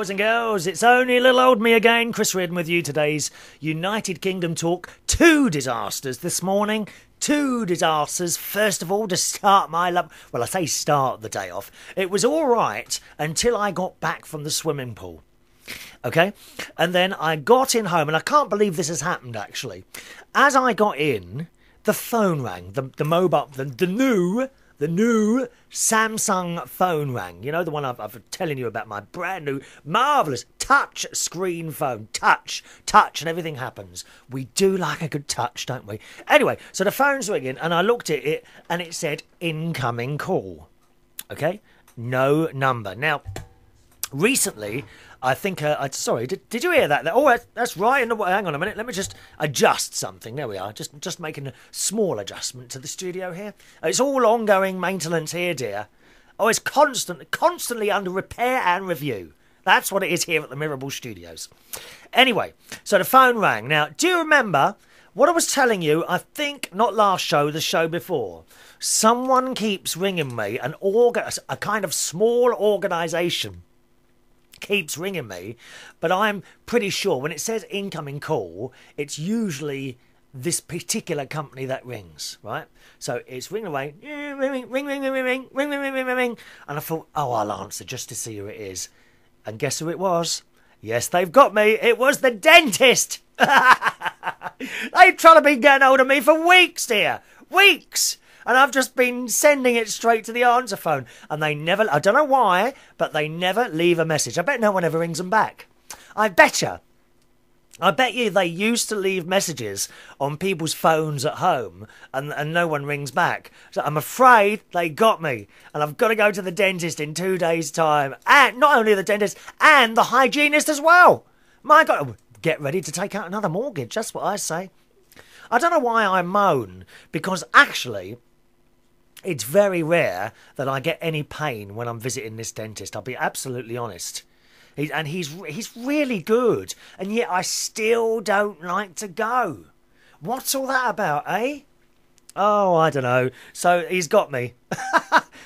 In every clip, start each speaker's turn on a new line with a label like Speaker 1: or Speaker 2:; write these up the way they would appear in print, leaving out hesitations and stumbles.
Speaker 1: boys and girls. It's only little old me again, Chris Reardon with you. Today's United Kingdom talk. 2 disasters this morning. 2 disasters. First of all, to start my well, I say start the day off. It was all right until I got back from the swimming pool. Okay? And then I got in home, and I can't believe this has happened, actually. As I got in, the phone rang. The mobile, the new Samsung phone rang. You know, the one I've been telling you about, my brand new, marvellous touch screen phone. Touch, and everything happens. We do like a good touch, don't we? Anyway, so the phone's ringing, and I looked at it, and it said, incoming call. Okay? No number. Now, recently, I think, sorry, did you hear that? Oh, that's right. Hang on a minute. Let me just adjust something. There we are. Just making a small adjustment to the studio here. It's all ongoing maintenance here, dear. Oh, it's constantly under repair and review. That's what it is here at the Mirrorball Studios. Anyway, so the phone rang. Now, do you remember what I was telling you? I think, not last show, the show before. Someone keeps ringing me, a kind of small organisation keeps ringing me, but I'm pretty sure when it says incoming call, it's usually this particular company that rings, right? So it's ringing away, ring, and I thought, oh, I'll answer just to see who it is. And guess who it was? Yes, they've got me. It was the dentist. They've tried to be getting hold of me for weeks, dear. Weeks. And I've just been sending it straight to the answer phone. And they never, I don't know why, but they never leave a message. I bet no one ever rings them back. I bet you they used to leave messages on people's phones at home and no one rings back. So I'm afraid they got me. And I've got to go to the dentist in 2 days' time. And not only the dentist, and the hygienist as well. My God, get ready to take out another mortgage. That's what I say. I don't know why I moan, because actually, it's very rare that I get any pain when I'm visiting this dentist. I'll be absolutely honest. He's really good, and yet I still don't like to go. What's all that about, eh? Oh, I don't know. So he's got me.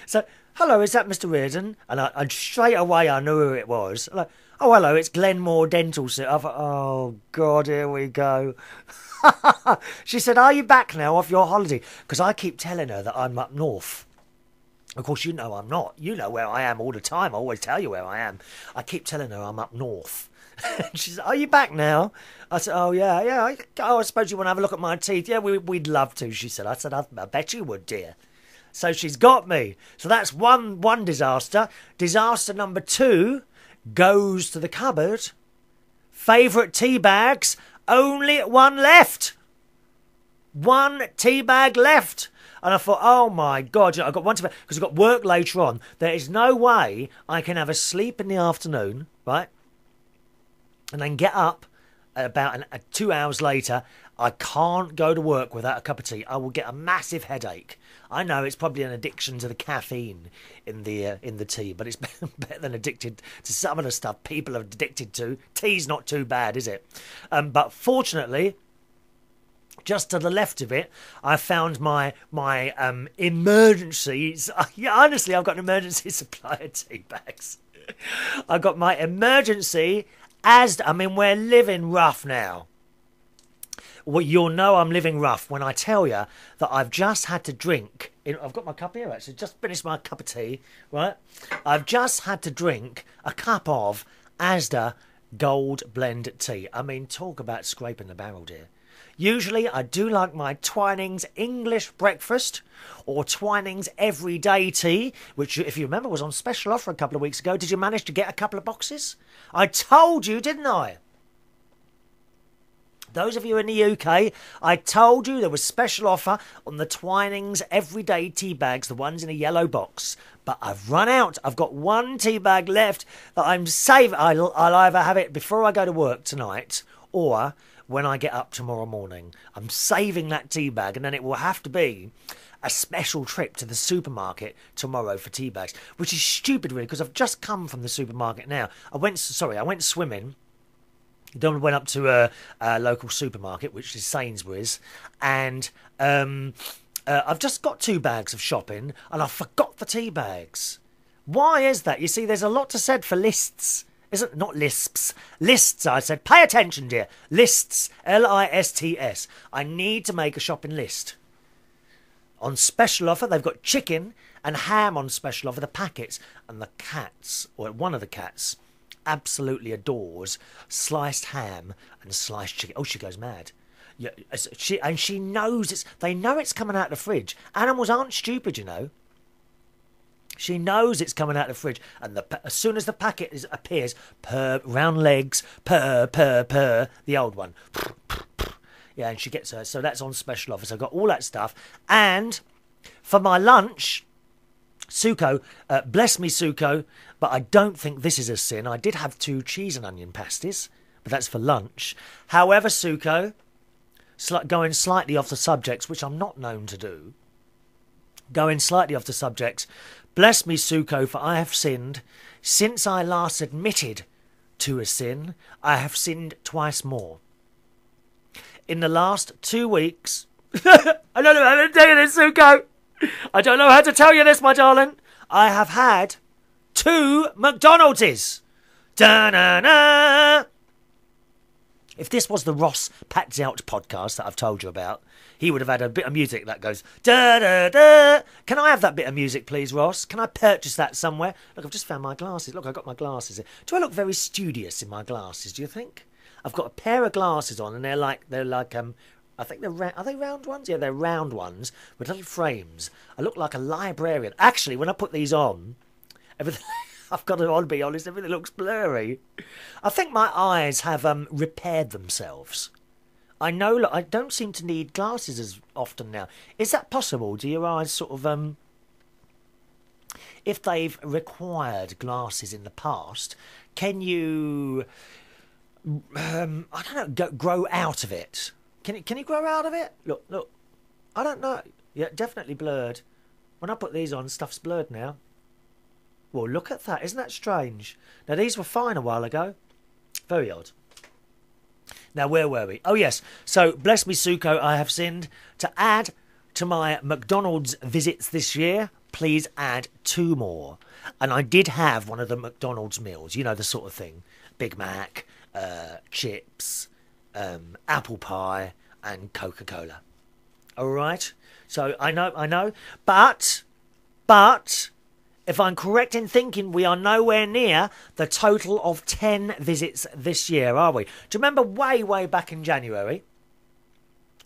Speaker 1: So, hello, is that Mr. Reardon? And straight away I knew who it was. Like, oh, hello, it's Glenmore Dental. I thought, oh, God, here we go. She said, are you back now off your holiday? Because I keep telling her that I'm up north. Of course, you know I'm not. You know where I am all the time. I always tell you where I am. I keep telling her I'm up north. She said, are you back now? I said, oh, yeah. I suppose you want to have a look at my teeth. Yeah, we'd love to, she said. I said, I bet you would, dear. So she's got me. So that's one disaster. Disaster number 2 goes to the cupboard. Favourite tea bags. Only 1 left. 1 tea bag left. And I thought, oh my God, I've got 1 tea bag, because I've got work later on. There is no way I can have a sleep in the afternoon, right? And then get up about 2 hours later. I can't go to work without a cup of tea. I will get a massive headache. I know it's probably an addiction to the caffeine in the tea, but it's better than addicted to some of the stuff people are addicted to. Tea's not too bad, is it? But fortunately, just to the left of it, I found my emergency. Yeah, honestly, I've got an emergency supply of tea bags. I've got my emergency. We're living rough now. Well, you'll know I'm living rough when I tell you that I've just had to drink. I've got my cup here, actually. Just finished my cup of tea, right? I've just had to drink a cup of Asda Gold Blend tea. I mean, talk about scraping the barrel, dear. Usually, I do like my Twinings English breakfast or Twinings everyday tea, which, if you remember, was on special offer a couple of weeks ago. Did you manage to get a couple of boxes? I told you, didn't I? Those of you in the UK, I told you there was special offer on the Twinings everyday tea bags, the ones in a yellow box. But I've run out. I've got 1 tea bag left that I'm saving. I'll either have it before I go to work tonight or when I get up tomorrow morning. I'm saving that tea bag, and then it will have to be a special trip to the supermarket tomorrow for tea bags, which is stupid, really, because I've just come from the supermarket now. I went swimming. Then went up to a local supermarket, which is Sainsbury's, and I've just got 2 bags of shopping, and I forgot the tea bags. Why is that? You see, there's a lot to said for lists, Isn't not lisps. Lists, I said. Pay attention, dear. Lists. Lists. I need to make a shopping list. On special offer, they've got chicken and ham on special offer, the packets. And the cats, or one of the cats, absolutely adores sliced ham and sliced chicken. Oh, she goes mad. Yeah, she knows it's. They know it's coming out of the fridge. Animals aren't stupid, you know. She knows it's coming out of the fridge, and as soon as the packet appears, purr, round legs, purr, purr, purr, the old one. Yeah, and she gets her. So that's on special offer. So I've got all that stuff. And for my lunch, Suko, bless me, Suko, but I don't think this is a sin. I did have 2 cheese and onion pasties, but that's for lunch. However, Suko, going slightly off the subjects, which I'm not known to do, going slightly off the subjects, bless me, Suko, for I have sinned. Since I last admitted to a sin, I have sinned twice more. In the last 2 weeks... I don't know how to tell you this, Suko. I don't know how to tell you this, my darling. I have had 2 McDonald's. Da-na-na. If this was the Ross Pats Out podcast that I've told you about, he would have had a bit of music that goes da-da-da. Can I have that bit of music, please, Ross? Can I purchase that somewhere? Look, I've just found my glasses. Look, I've got my glasses here. Do I look very studious in my glasses, do you think? I've got a pair of glasses on, and they're like I think are they round ones? Yeah, they're round ones with little frames. I look like a librarian. Actually, when I put these on, everything... I've got to be honest, everything looks blurry. I think my eyes have repaired themselves. I know, look, I don't seem to need glasses as often now. Is that possible? Do your eyes sort of, if they've required glasses in the past, can you, I don't know, grow out of it? Can you grow out of it? Look, I don't know. Yeah, definitely blurred. When I put these on, stuff's blurred now. Well, look at that. Isn't that strange? Now, these were fine a while ago. Very odd. Now, where were we? Oh, yes. So, bless me, Suko, I have sinned. To add to my McDonald's visits this year, please add 2 more. And I did have one of the McDonald's meals. You know, the sort of thing. Big Mac, chips, apple pie, and Coca-Cola. All right? So, I know. But... if I'm correct in thinking, we are nowhere near the total of 10 visits this year, are we? Do you remember way back in January?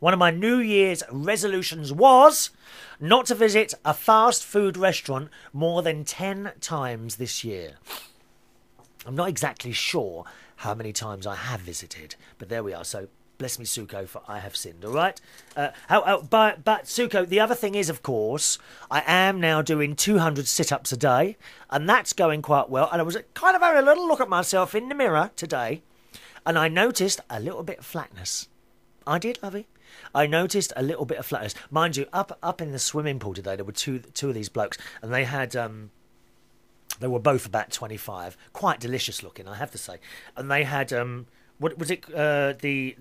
Speaker 1: One of my New Year's resolutions was not to visit a fast food restaurant more than 10 times this year. I'm not exactly sure how many times I have visited, but there we are. So, bless me, Suko, for I have sinned, all right? But, Suko, the other thing is, of course, I am now doing 200 sit-ups a day, and that's going quite well. And I was kind of having a little look at myself in the mirror today, and I noticed a little bit of flatness. I did, lovey. I noticed a little bit of flatness. Mind you, up in the swimming pool today, there were two of these blokes, and they had... they were both about 25. Quite delicious looking, I have to say. And they had... what was it? The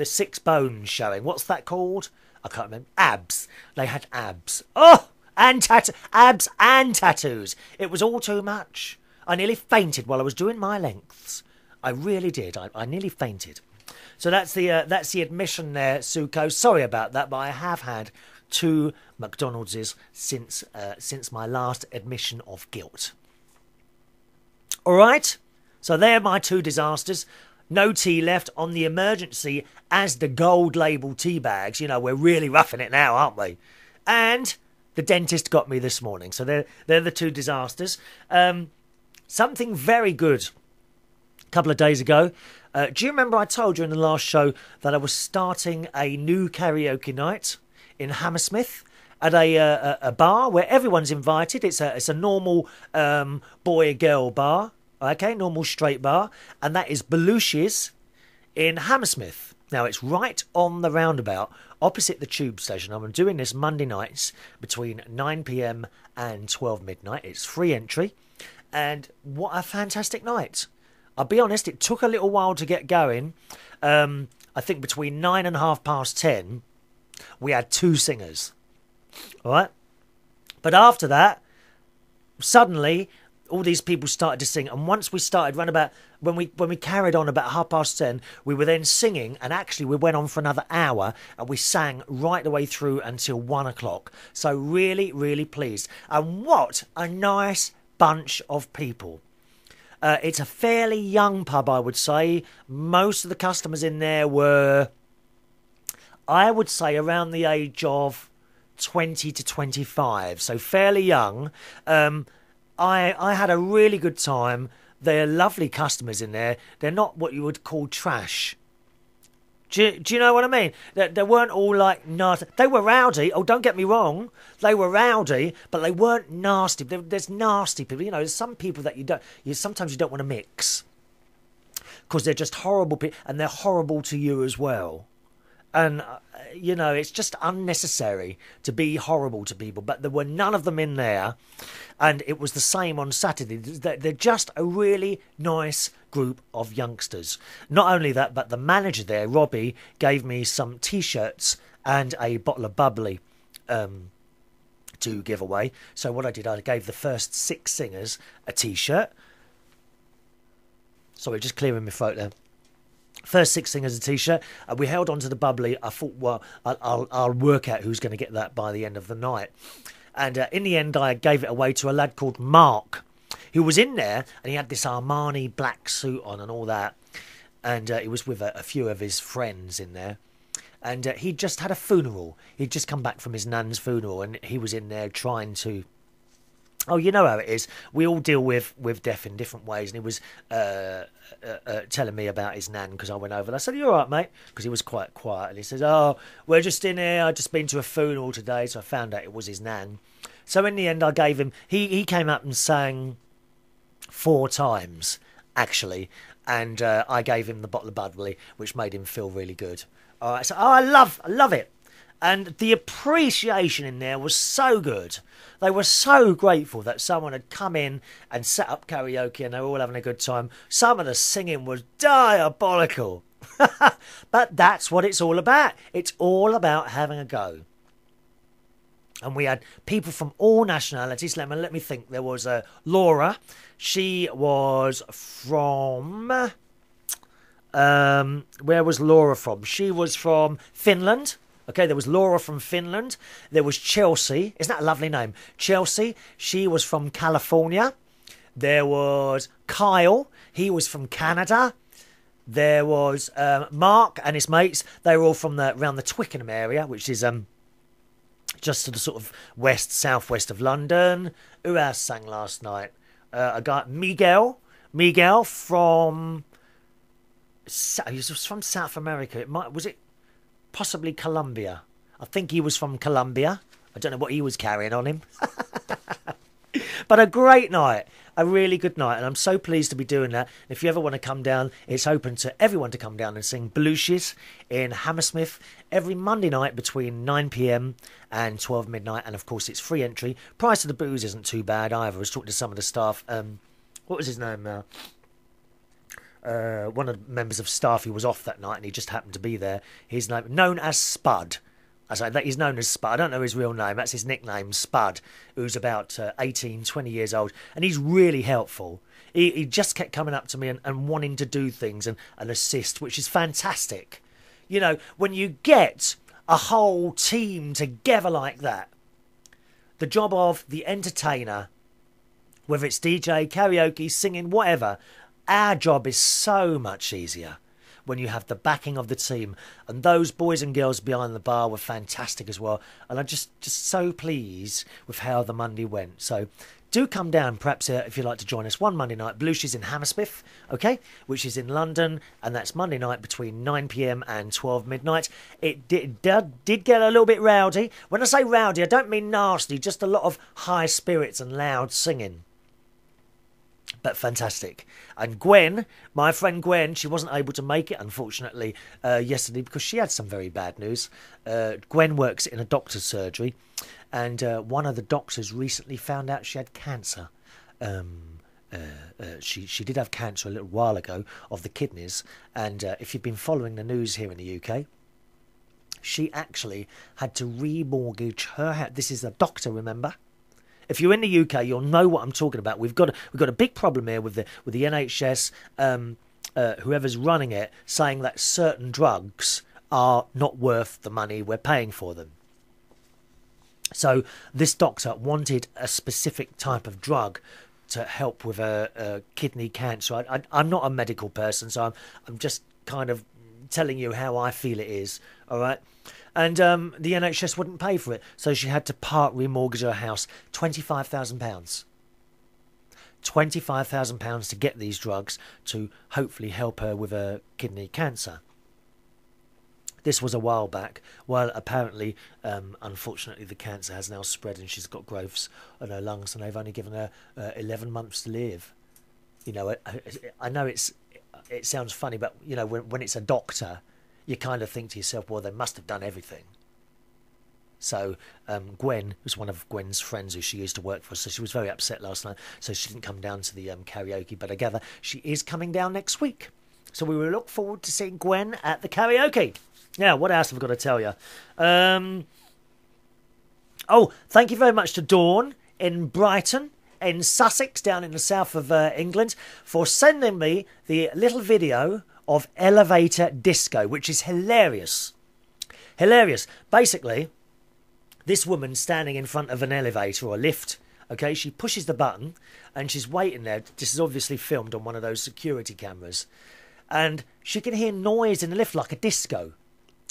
Speaker 1: 6 bones showing. What's that called? I can't remember. Abs. They had abs. Oh, and abs and tattoos. It was all too much. I nearly fainted while I was doing my lengths. I really did. I nearly fainted. So that's the admission there, Suko. Sorry about that, but I have had 2 McDonald's since my last admission of guilt. All right. So they're my 2 disasters. No tea left on the emergency as the gold label tea bags. You know, we're really roughing it now, aren't we? And the dentist got me this morning. So they're the 2 disasters. Something very good a couple of days ago. Do you remember I told you in the last show that I was starting a new karaoke night in Hammersmith at a bar where everyone's invited? It's a normal boy-girl bar. Okay, normal straight bar, and that is Belushi's in Hammersmith. Now, it's right on the roundabout, opposite the tube station. I'm doing this Monday nights between 9 p.m. and 12 midnight. It's free entry, and what a fantastic night. I'll be honest, it took a little while to get going. I think between 9 and 10:30, we had 2 singers. All right? But after that, suddenly... all these people started to sing, and once we started round about when we carried on about 10:30, we were then singing, and actually we went on for another hour, and we sang right the way through until 1 o'clock. So really, really pleased. And what a nice bunch of people. It's a fairly young pub, I would say. Most of the customers in there were, I would say, around the age of 20 to 25, so fairly young. I had a really good time. They're lovely customers in there. They're not what you would call trash. Do you know what I mean? They weren't all like nasty. They were rowdy. Oh, don't get me wrong. They were rowdy, but they weren't nasty. There's nasty people. You know, there's some people that sometimes you don't want to mix because they're just horrible people, and they're horrible to you as well. And, you know, it's just unnecessary to be horrible to people. But there were none of them in there. And it was the same on Saturday. They're just a really nice group of youngsters. Not only that, but the manager there, Robbie, gave me some T-shirts and a bottle of bubbly to give away. So what I did, I gave the first 6 singers a T-shirt. Sorry, just clearing my throat there. First 6 singers a T-shirt. We held on to the bubbly. I thought, well, I'll work out who's going to get that by the end of the night. And in the end, I gave it away to a lad called Mark, who was in there, and he had this Armani black suit on and all that. And he was with a few of his friends in there. And he'd just had a funeral. He'd just come back from his nan's funeral, and he was in there trying to... Oh, you know how it is. We all deal with death in different ways. And he was telling me about his nan because I went over. And I said, "You all right, mate?" Because he was quite quiet. And he says, "Oh, we're just in here. I've just been to a funeral today." So I found out it was his nan. So in the end, I gave him... He came up and sang 4 times, actually. And I gave him the bottle of bubbly, which made him feel really good. All right, so I love it. And the appreciation in there was so good. They were so grateful that someone had come in and set up karaoke, and they were all having a good time. Some of the singing was diabolical. But that's what it's all about. It's all about having a go. And we had people from all nationalities. Let me think. There was Laura. She was from... where was Laura from? She was from Finland. Okay, there was Laura from Finland. There was Chelsea. Isn't that a lovely name? Chelsea. She was from California. There was Kyle. He was from Canada. There was Mark and his mates. They were all from around the Twickenham area, which is just to the sort of southwest of London. Who else sang last night? A guy, Miguel from... He was from South America. Was it possibly Colombia? I think he was from Colombia. I don't know what he was carrying on him. But a great night. A really good night. And I'm so pleased to be doing that. If you ever want to come down, it's open to everyone to come down and sing Blueshes in Hammersmith every Monday night between 9 p.m. and 12 midnight. And, of course, it's free entry. Price of the booze isn't too bad either. I was talking to some of the staff. What was his name now? One of the members of staff who was off that night, and he just happened to be there. He's known as Spud. I say that he's known as Spud. I don't know his real name. That's his nickname, Spud, who's about 18, 20 years old. And he's really helpful. He just kept coming up to me and wanting to do things and assist, which is fantastic. You know, when you get a whole team together like that, the job of the entertainer, whether it's DJ, karaoke, singing, whatever, our job is so much easier when you have the backing of the team. And those boys and girls behind the bar were fantastic as well. And I'm just so pleased with how the Monday went. So do come down, perhaps, if you'd like to join us. One Monday night, Blueshes in Hammersmith, okay, which is in London. And that's Monday night between 9 p.m. and 12 midnight. It did get a little bit rowdy. When I say rowdy, I don't mean nasty, just a lot of high spirits and loud singing. But fantastic. And Gwen, my friend Gwen, she wasn't able to make it, unfortunately, yesterday because she had some very bad news. Gwen works in a doctor's surgery, and one of the doctors recently found out she had cancer. She did have cancer a little while ago of the kidneys, and if you've been following the news here in the UK, she actually had to remortgage her house. This is a doctor, remember? If you're in the UK, you'll know what I'm talking about. We've got a big problem here with the NHS, whoever's running it, saying that certain drugs are not worth the money we're paying for them. So this doctor wanted a specific type of drug to help with a kidney cancer. I'm not a medical person, so I'm just kind of telling you how I feel it is, all right? And the NHS wouldn't pay for it, so she had to part remortgage her house. £25,000. £25,000 to get these drugs to hopefully help her with her kidney cancer. This was a while back. Well, apparently, unfortunately, the cancer has now spread and she's got growths on her lungs, and they've only given her 11 months to live. You know, I know it sounds funny, but, you know, when it's a doctor, you kind of think to yourself, well, they must have done everything. So Gwen was one of Gwen's friends who she used to work for, so she was very upset last night, so she didn't come down to the karaoke, but I gather she is coming down next week. So we will look forward to seeing Gwen at the karaoke. Now, what else have I got to tell you? Oh, thank you very much to Dawn in Brighton, in Sussex, down in the south of England, for sending me the little video of elevator disco, which is hilarious. Hilarious. Basically, this woman standing in front of an elevator or a lift, okay, she pushes the button and she's waiting there. This is obviously filmed on one of those security cameras. And she can hear noise in the lift like a disco.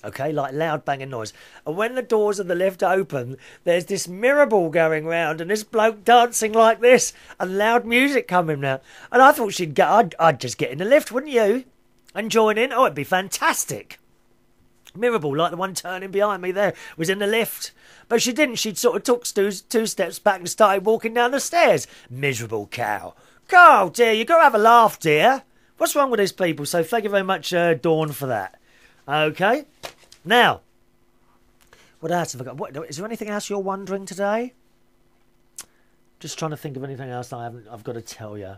Speaker 1: Okay, like loud banging noise. And when the doors of the lift open, there's this mirrorball going round and this bloke dancing like this and loud music coming round. And I thought she'd get, I'd just get in the lift, wouldn't you? And join in. Oh, it'd be fantastic. Mirrorball, like the one turning behind me there, was in the lift. But she didn't. She'd sort of took two steps back and started walking down the stairs. Miserable cow. Oh, dear, you've got to have a laugh, dear. What's wrong with these people? So thank you very much, Dawn, for that. Okay. Now, what else have I got? Is there anything else you're wondering today? Just trying to think of anything else I've got to tell you.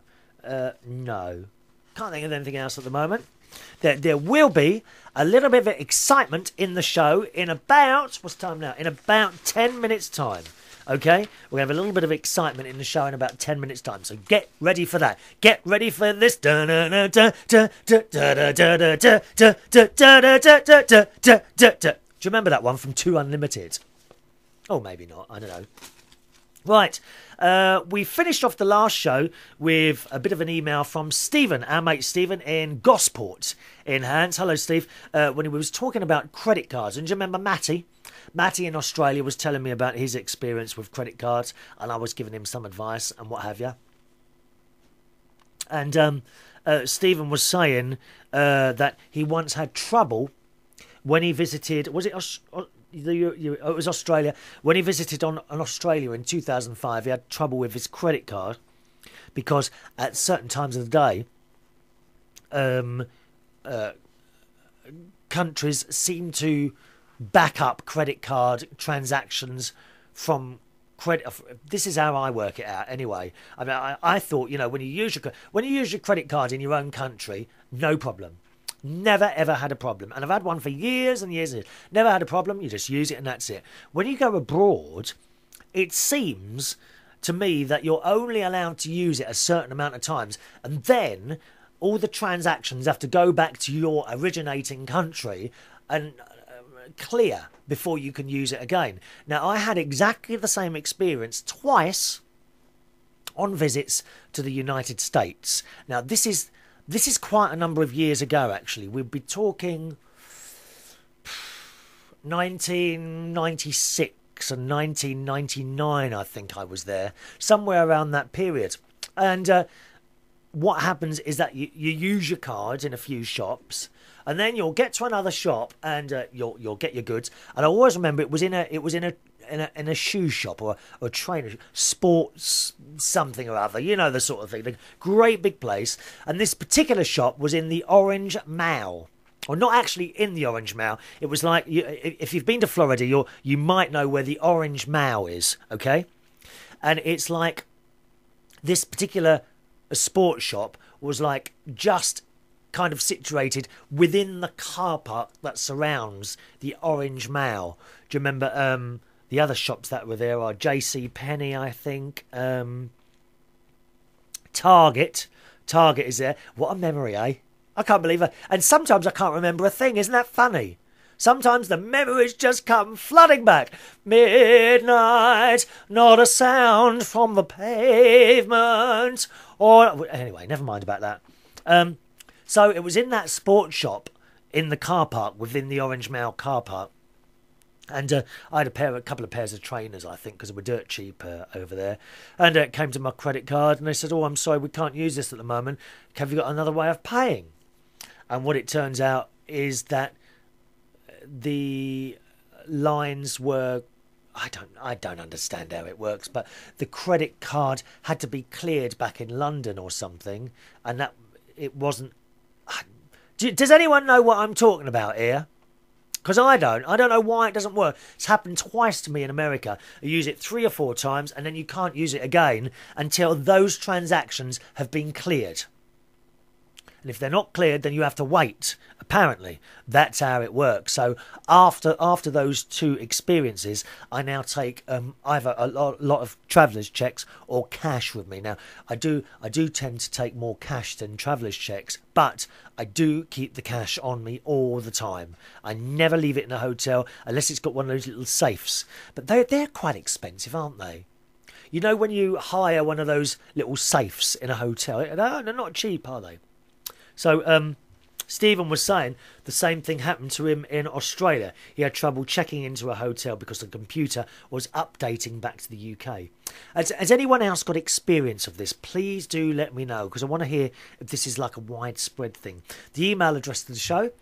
Speaker 1: No. Can't think of anything else at the moment. There will be a little bit of excitement in the show in about, what's the time now? In about 10 minutes' time. Okay? We're going to have a little bit of excitement in the show in about 10 minutes' time. So get ready for that. Get ready for this. Do you remember that one from 2 Unlimited? Oh, maybe not. I don't know. Right. We finished off the last show with a bit of an email from Stephen, our mate Stephen in Gosport in Hants. Hello, Steve. When he was talking about credit cards. And do you remember Matty? Matty in Australia was telling me about his experience with credit cards, and I was giving him some advice and what have you. And Stephen was saying that he once had trouble when he visited, was it it was Australia. When he visited on Australia in 2005, he had trouble with his credit card because at certain times of the day, countries seem to back up credit card transactions from credit. This is how I work it out anyway. I mean, I thought, you know, when you use your credit card in your own country, no problem. Never ever had a problem, and I've had one for years and years and years. Never had a problem. You just use it and that's it. When you go abroad, it seems to me that you're only allowed to use it a certain amount of times, and then all the transactions have to go back to your originating country and clear before you can use it again. Now, I had exactly the same experience twice on visits to the United States. Now, this is quite a number of years ago, actually. We'd be talking 1996 and 1999, I think I was there. Somewhere around that period. And what happens is that you use your cards in a few shops, and then you'll get to another shop and you'll get your goods. And I always remember it was in a shoe shop or a trainer, sports something or other, you know, the sort of thing. The great big place. And this particular shop was in the Orange Mall. Or not actually in the Orange Mall. It was like, if you've been to Florida, you might know where the Orange Mall is, okay? And it's like this particular sports shop was like just kind of situated within the car park that surrounds the Orange Mall. Do you remember The other shops that were there are JC Penney, I think. Target. Target is there. What a memory, eh? I can't believe it. And sometimes I can't remember a thing. Isn't that funny? Sometimes the memories just come flooding back. Midnight, not a sound from the pavement. Or anyway, never mind about that. So it was in that sports shop in the car park, within the Orange Mile car park. And I had a couple of pairs of trainers, I think, because they were dirt cheap over there. And it came to my credit card, and they said, "Oh, I'm sorry, we can't use this at the moment. Have you got another way of paying?" And what it turns out is that the lines were, I don't understand how it works, but the credit card had to be cleared back in London or something, and that it wasn't. Does anyone know what I'm talking about here? Because I don't know why it doesn't work. It's happened twice to me in America. You use it 3 or 4 times, and then you can't use it again until those transactions have been cleared. And if they're not cleared, then you have to wait. Apparently, that's how it works. So after those 2 experiences, I now take either a lot of travellers' checks or cash with me. Now, I do tend to take more cash than travellers' checks, but I do keep the cash on me all the time. I never leave it in a hotel unless it's got one of those little safes. But they're quite expensive, aren't they? You know, when you hire one of those little safes in a hotel, they're not cheap, are they? So Stephen was saying the same thing happened to him in Australia. He had trouble checking into a hotel because the computer was updating back to the UK. Has anyone else got experience of this? Please do let me know, because I want to hear if this is like a widespread thing. The email address to the show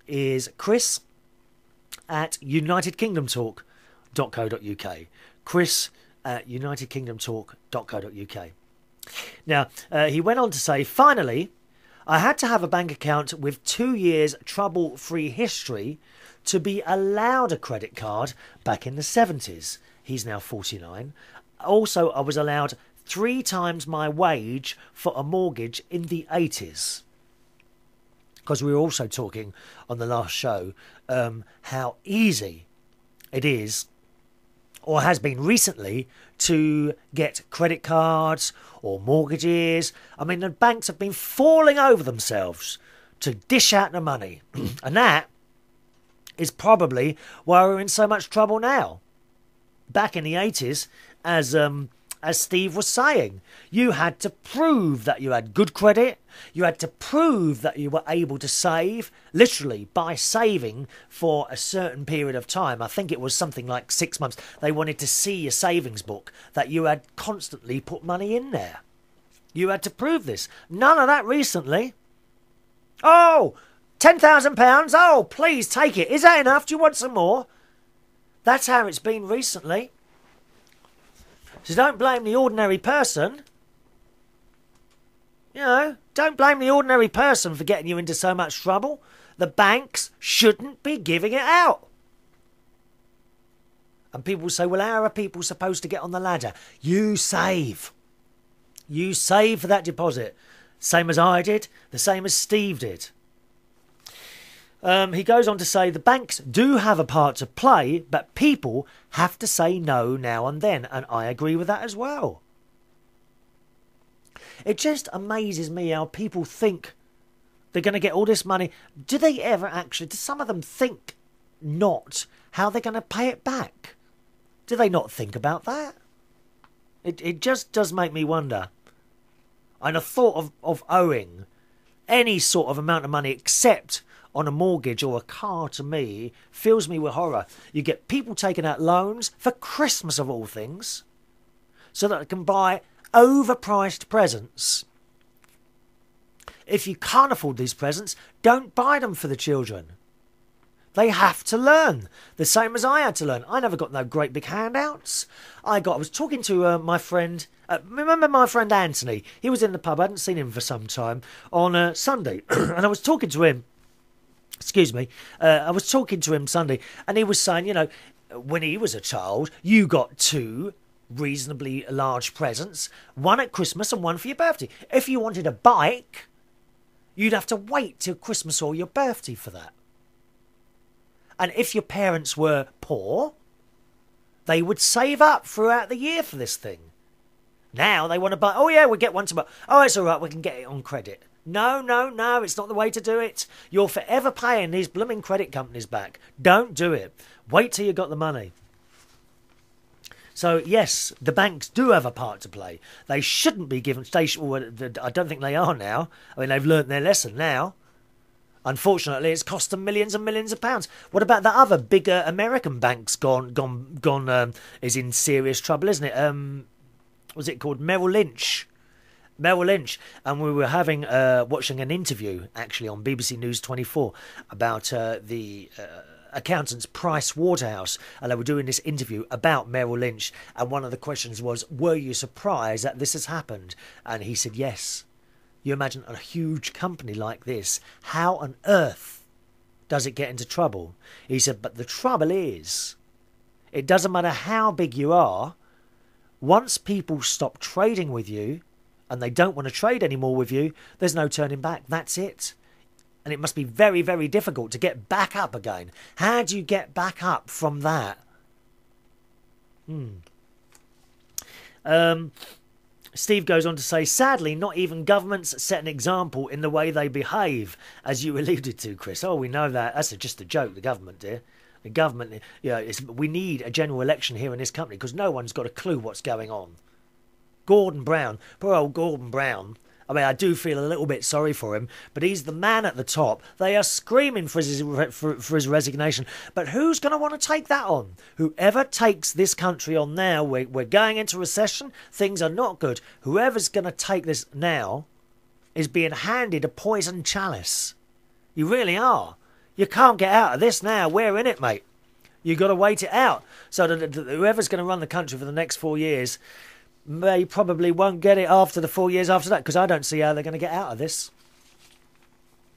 Speaker 1: is chris@unitedkingdomtalk.co.uk. chris@unitedkingdomtalk.co.uk. Now, he went on to say, finally, I had to have a bank account with 2 years trouble-free history to be allowed a credit card back in the 70s. He's now 49. Also, I was allowed 3 times my wage for a mortgage in the 80s. Because we were also talking on the last show how easy it is, or has been recently, to get credit cards or mortgages. I mean, the banks have been falling over themselves to dish out the money. And that is probably why we're in so much trouble now. Back in the 80s, as Steve was saying, you had to prove that you had good credit. You had to prove that you were able to save, literally by saving for a certain period of time. I think it was something like 6 months. They wanted to see your savings book, that you had constantly put money in there. You had to prove this. None of that recently. Oh, £10,000. Oh, please take it. Is that enough? Do you want some more? That's how it's been recently. So don't blame the ordinary person. You know, don't blame the ordinary person for getting you into so much trouble. The banks shouldn't be giving it out. And people say, well, how are people supposed to get on the ladder? You save. You save for that deposit. Same as I did, the same as Steve did. He goes on to say, the banks do have a part to play, but people have to say no now and then. And I agree with that as well. It just amazes me how people think they're going to get all this money. Do they ever actually, do some of them think not how they're going to pay it back? Do they not think about that? It just does make me wonder. And the thought of owing any sort of amount of money except on a mortgage or a car, to me, fills me with horror. You get people taking out loans for Christmas of all things, so that they can buy overpriced presents. If you can't afford these presents, don't buy them for the children. They have to learn, the same as I had to learn. I never got no great big handouts. I was talking to my friend, remember my friend Anthony? He was in the pub, I hadn't seen him for some time, on Sunday, and I was talking to him. Excuse me, I was talking to him Sunday, and he was saying, you know, when he was a child, you got 2 reasonably large presents, one at Christmas and one for your birthday. If you wanted a bike, you'd have to wait till Christmas or your birthday for that. And if your parents were poor, they would save up throughout the year for this thing. Now they want to buy, oh yeah, we'll get one tomorrow. Oh, it's all right, we can get it on credit. No, no, no, it's not the way to do it. You're forever paying these blooming credit companies back. Don't do it. Wait till you got the money. So, yes, the banks do have a part to play. They shouldn't be given station. Well, I don't think they are now. I mean, they've learnt their lesson now. Unfortunately, it's cost them millions and millions of pounds. What about the other bigger American banks is in serious trouble, isn't it? What's it called? Merrill Lynch. Merrill Lynch. And we were watching an interview, actually, on BBC News 24 about the accountants Price Waterhouse, and they were doing this interview about Merrill Lynch, and one of the questions was, were you surprised that this has happened? And he said yes. You imagine a huge company like this, how on earth does it get into trouble? He said, but the trouble is, it doesn't matter how big you are, once people stop trading with you and they don't want to trade anymore with you, there's no turning back. That's it. And it must be very, very difficult to get back up again. How do you get back up from that? Steve goes on to say, sadly, not even governments set an example in the way they behave, as you alluded to, Chris. Oh, we know that. That's just a joke, the government, dear. The government, we need a general election here in this country because no one's got a clue what's going on. Gordon Brown, poor old Gordon Brown. I mean, I do feel a little bit sorry for him, but he's the man at the top. They are screaming for his resignation. But who's going to want to take that on? Whoever takes this country on now, we're going into recession, things are not good. Whoever's going to take this now is being handed a poison chalice. You really are. You can't get out of this now. We're in it, mate. You've got to wait it out. So whoever's going to run the country for the next 4 years, they probably won't get it after the 4 years after that, because I don't see how they're going to get out of this.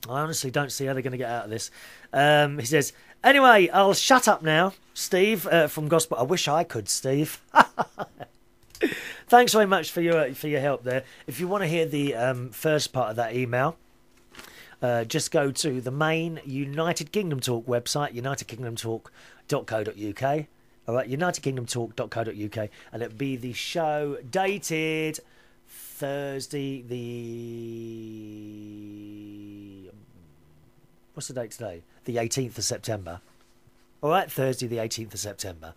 Speaker 1: I honestly don't see how they're going to get out of this. He says, anyway, I'll shut up now, Steve, from Gospel. I wish I could, Steve. Thanks very much for your help there. If you want to hear the first part of that email, just go to the main United Kingdom Talk website, unitedkingdomtalk.co.uk. All right, unitedkingdomtalk.co.uk, and it'll be the show dated Thursday, what's the date today? The 18th of September. All right, Thursday, the 18th of September.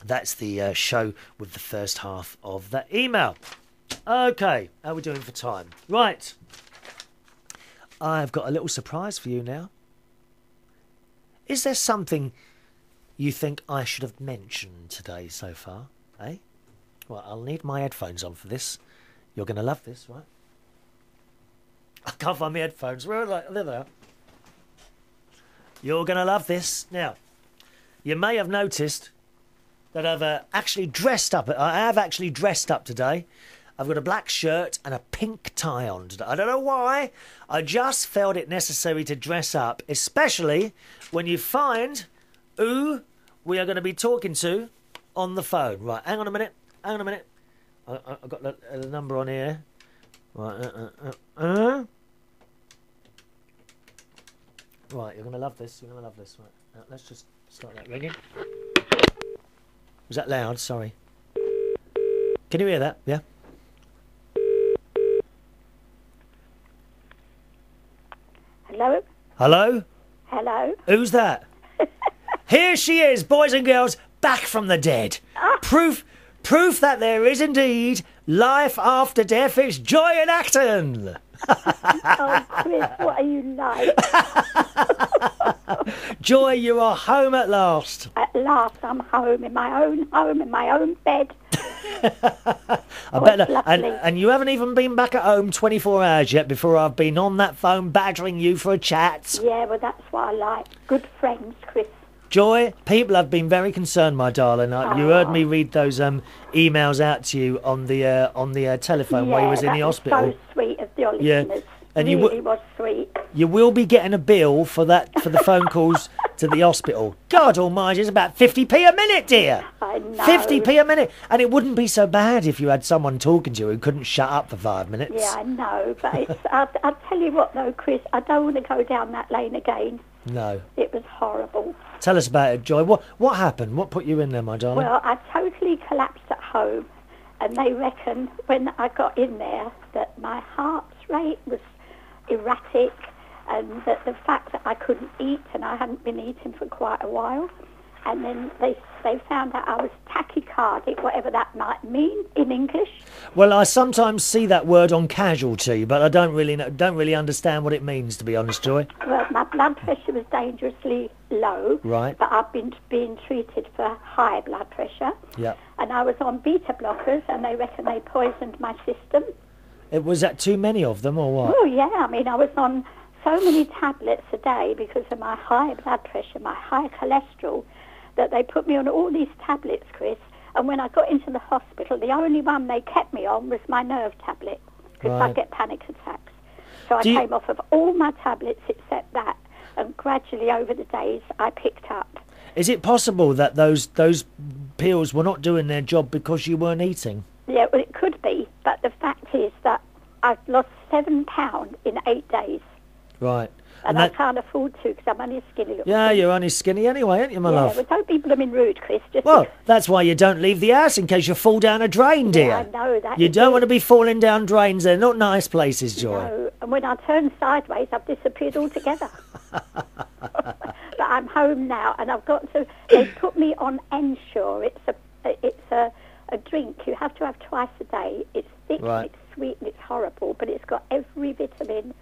Speaker 1: That's the show with the first half of that email. Okay, how are we doing for time? Right. I've got a little surprise for you now. Is there something you think I should have mentioned today so far, eh? Well, I'll need my headphones on for this. You're going to love this, right? I can't find my headphones. Where are they? There they are. You're going to love this. Now, you may have noticed that I've actually dressed up. I have actually dressed up today. I've got a black shirt and a pink tie on today. I don't know why. I just felt it necessary to dress up, especially when you find who we are going to be talking to on the phone. Right, hang on a minute. Hang on a minute. I've got the number on here. Right, Right, you're going to love this. You're going to love this. Right, now, let's just start that ringing. Was that loud? Sorry. Can you hear that? Yeah?
Speaker 2: Hello?
Speaker 1: Hello?
Speaker 2: Hello?
Speaker 1: Who's that? Here she is, boys and girls, back from the dead. Proof that there is indeed life after death. It's Joy in Acton.
Speaker 2: Oh, Chris, what are you like?
Speaker 1: Joy, you are home at last.
Speaker 2: At last, I'm home, in my own bed.
Speaker 1: I bet that, and you haven't even been back at home 24 hours yet before I've been on that phone badgering you for a chat.
Speaker 2: Yeah, well, that's what I like. Good friends, Chris.
Speaker 1: Joy, people have been very concerned, my darling. You heard me read those emails out to you on the telephone while you was in the hospital.
Speaker 2: So sweet of your listeners.
Speaker 1: And
Speaker 2: really was sweet.
Speaker 1: You will be getting a bill for the phone calls to the hospital. God almighty, it's about 50p a minute, dear.
Speaker 2: I know.
Speaker 1: 50p a minute. And it wouldn't be so bad if you had someone talking to you who couldn't shut up for 5 minutes.
Speaker 2: Yeah, I know, but it's, I'll tell you what though, Chris, I don't want to go down that lane again.
Speaker 1: No.
Speaker 2: It was horrible.
Speaker 1: Tell us about it, Joy. What happened? What put you in there, my darling?
Speaker 2: Well, I totally collapsed at home, and they reckon when I got in there that my heart rate was erratic, and that the fact that I couldn't eat, and I hadn't been eating for quite a while, and then they found out I was tachycardic, whatever that might mean in English.
Speaker 1: Well, I sometimes see that word on casualty, but I don't really understand what it means, to be honest, Joy.
Speaker 2: Well, my blood pressure was dangerously low,
Speaker 1: Right.
Speaker 2: but I've been being treated for high blood pressure.
Speaker 1: Yeah.
Speaker 2: And I was on beta blockers, and they reckon they poisoned my system.
Speaker 1: Was that too many of them, or what?
Speaker 2: Oh, yeah. I mean, I was on so many tablets a day because of my high blood pressure, my high cholesterol, that they put me on all these tablets, Chris. And when I got into the hospital, the only one they kept me on was my nerve tablet, because I
Speaker 1: Right.
Speaker 2: get panic attacks. So I came off of all my tablets except that, and gradually over the days I picked up.
Speaker 1: Is it possible that those pills were not doing their job because you weren't eating?
Speaker 2: Yeah, well, it could be, but the fact is that I've lost 7 pounds in 8 days.
Speaker 1: Right.
Speaker 2: And I can't afford to because I'm only a skinny little
Speaker 1: Yeah,
Speaker 2: thing.
Speaker 1: you're only skinny anyway, aren't you, my
Speaker 2: Yeah,
Speaker 1: love?
Speaker 2: well, don't be blooming rude, Chris. Just
Speaker 1: Well, that's why you don't leave the house, in case you fall down a drain, dear.
Speaker 2: Yeah, I know that.
Speaker 1: You don't want to be falling down drains. They're not nice places, Joy.
Speaker 2: No, and when I turn sideways, I've disappeared altogether. But I'm home now, and I've got to. They put me on Ensure. It's a drink you have to have twice a day. It's thick,
Speaker 1: Right.
Speaker 2: it's sweet, and it's horrible, but it's got every vitamin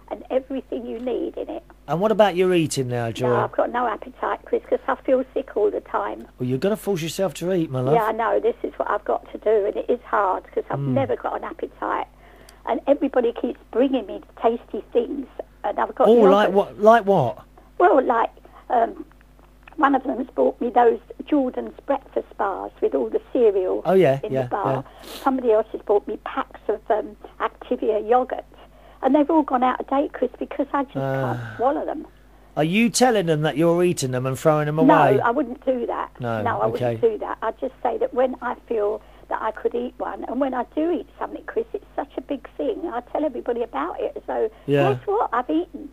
Speaker 2: and everything you need in it.
Speaker 1: And what about your eating now, Joy?
Speaker 2: No, I've got no appetite, Chris, because I feel sick all the time.
Speaker 1: Well, you've got to force yourself to eat, my love.
Speaker 2: Yeah, I know. This is what I've got to do, and it is hard because I've never got an appetite. And everybody keeps bringing me tasty things, and I've got...
Speaker 1: Oh,
Speaker 2: yogurt.
Speaker 1: like what? Like what?
Speaker 2: Well, like, one of them has bought me those Jordan's breakfast bars with all the cereal in the bar.
Speaker 1: Yeah.
Speaker 2: Somebody else has bought me packs of Activia yogurt. And they've all gone out of date, Chris, because I just can't swallow them.
Speaker 1: Are you telling them that you're eating them and throwing them away?
Speaker 2: No, I wouldn't do that.
Speaker 1: No,
Speaker 2: I wouldn't do that. I'd just say that when I feel that I could eat one, and when I do eat something, Chris, it's such a big thing. I tell everybody about it. So guess what? I've eaten.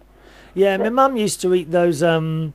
Speaker 1: Yeah, my mum used to eat those. Her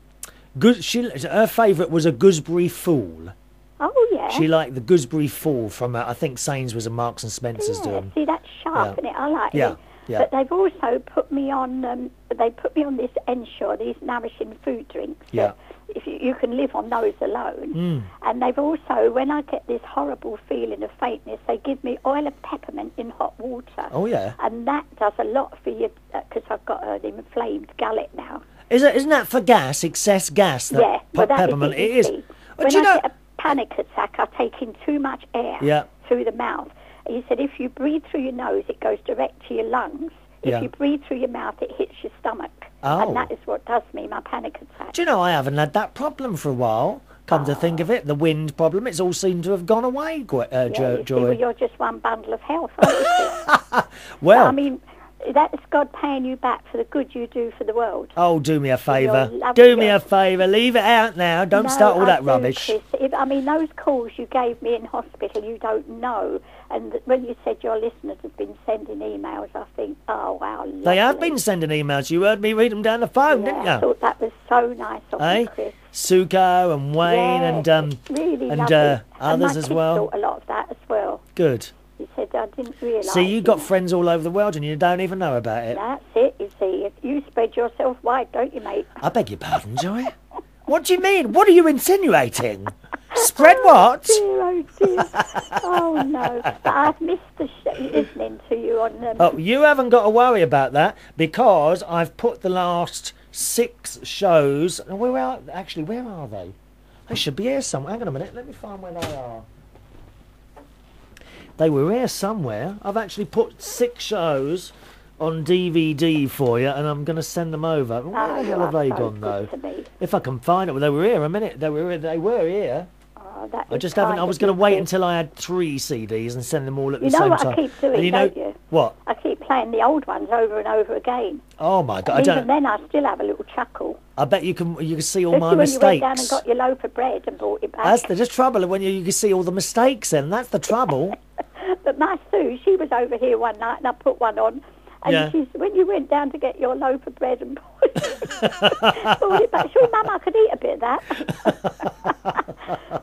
Speaker 1: favourite was a gooseberry fool.
Speaker 2: Oh, yeah.
Speaker 1: She liked the gooseberry fool from I think Sainsbury's and Marks and Spencer's do them.
Speaker 2: See, that's sharp, isn't it? I like it.
Speaker 1: Yeah.
Speaker 2: But they've also put me on. They put me on this Ensure, these nourishing food drinks.
Speaker 1: Yeah.
Speaker 2: If you can live on those alone. And they've also, when I get this horrible feeling of faintness, they give me oil of peppermint in hot water.
Speaker 1: Oh yeah.
Speaker 2: And that does a lot for you because I've got an inflamed gullet now.
Speaker 1: Isn't that for gas? Excess gas? That
Speaker 2: Yeah, well, that
Speaker 1: peppermint.
Speaker 2: is
Speaker 1: It is.
Speaker 2: see.
Speaker 1: But
Speaker 2: When
Speaker 1: you
Speaker 2: I
Speaker 1: know.
Speaker 2: get a panic attack, I take in too much air through the mouth. He said if you breathe through your nose, it goes direct to your lungs. If you breathe through your mouth, it hits your stomach.
Speaker 1: Oh.
Speaker 2: And that is what does me, my panic attack.
Speaker 1: Do you know I haven't had that problem for a while? Come to think of it, the wind problem, it's all seemed to have gone away,
Speaker 2: You see,
Speaker 1: Joy.
Speaker 2: well, you're just one bundle of health, aren't you?
Speaker 1: Well,
Speaker 2: I mean, that's God paying you back for the good you do for the world.
Speaker 1: oh, do me a favour.
Speaker 2: You're
Speaker 1: Do
Speaker 2: lovely.
Speaker 1: me a favour. Leave it out now. Don't
Speaker 2: No,
Speaker 1: start all
Speaker 2: I
Speaker 1: that
Speaker 2: do,
Speaker 1: rubbish.
Speaker 2: Chris. I mean, those calls you gave me in hospital, you don't know. And when you said your listeners have been sending emails, I think, oh, wow, lovely.
Speaker 1: They have been sending emails. You heard me read them down the phone, didn't you?
Speaker 2: I thought that was so nice of you, Chris.
Speaker 1: Suko and Wayne
Speaker 2: really
Speaker 1: and
Speaker 2: lovely.
Speaker 1: others
Speaker 2: my
Speaker 1: as
Speaker 2: kids
Speaker 1: well.
Speaker 2: thought a lot of that as well.
Speaker 1: Good.
Speaker 2: He said, I didn't realise.
Speaker 1: See, you've got friends all over the world and you don't even know about it.
Speaker 2: That's it, you see. You spread yourself wide, don't you, mate?
Speaker 1: I beg your pardon, Joy. What do you mean? What are you insinuating? Spread what?
Speaker 2: Oh, dear. Oh, no. But I've missed listening to you on...
Speaker 1: Oh, you haven't got to worry about that because I've put the last 6 shows... Where are they? They should be here somewhere. Hang on a minute. Let me find where they are. They were here somewhere. I've actually put 6 shows on DVD for you, and I'm going to send them over. Where the hell have they gone, though? If I can find it. Well, they were here a minute. They were here.
Speaker 2: Oh, that
Speaker 1: I
Speaker 2: is
Speaker 1: just haven't.
Speaker 2: kind
Speaker 1: I was
Speaker 2: of
Speaker 1: going to
Speaker 2: you,
Speaker 1: wait
Speaker 2: Chris.
Speaker 1: until I had 3 CDs and send them all at the
Speaker 2: You know
Speaker 1: same
Speaker 2: what
Speaker 1: time.
Speaker 2: I keep doing,
Speaker 1: And you know
Speaker 2: don't you?
Speaker 1: what?
Speaker 2: I keep playing the old ones over and over again.
Speaker 1: Oh my God!
Speaker 2: And
Speaker 1: I
Speaker 2: even
Speaker 1: don't.
Speaker 2: then, I still have a little chuckle.
Speaker 1: I bet you can see all my
Speaker 2: Especially when
Speaker 1: mistakes.
Speaker 2: you went down and got your loaf of bread and brought it back.
Speaker 1: That's the trouble when you can see all the mistakes. Then that's the trouble.
Speaker 2: But my Sue, she was over here one night and I put one on. And
Speaker 1: Yeah.
Speaker 2: when you went down to get your loaf of bread and brought it back, sure, Mum, I could eat a bit of that.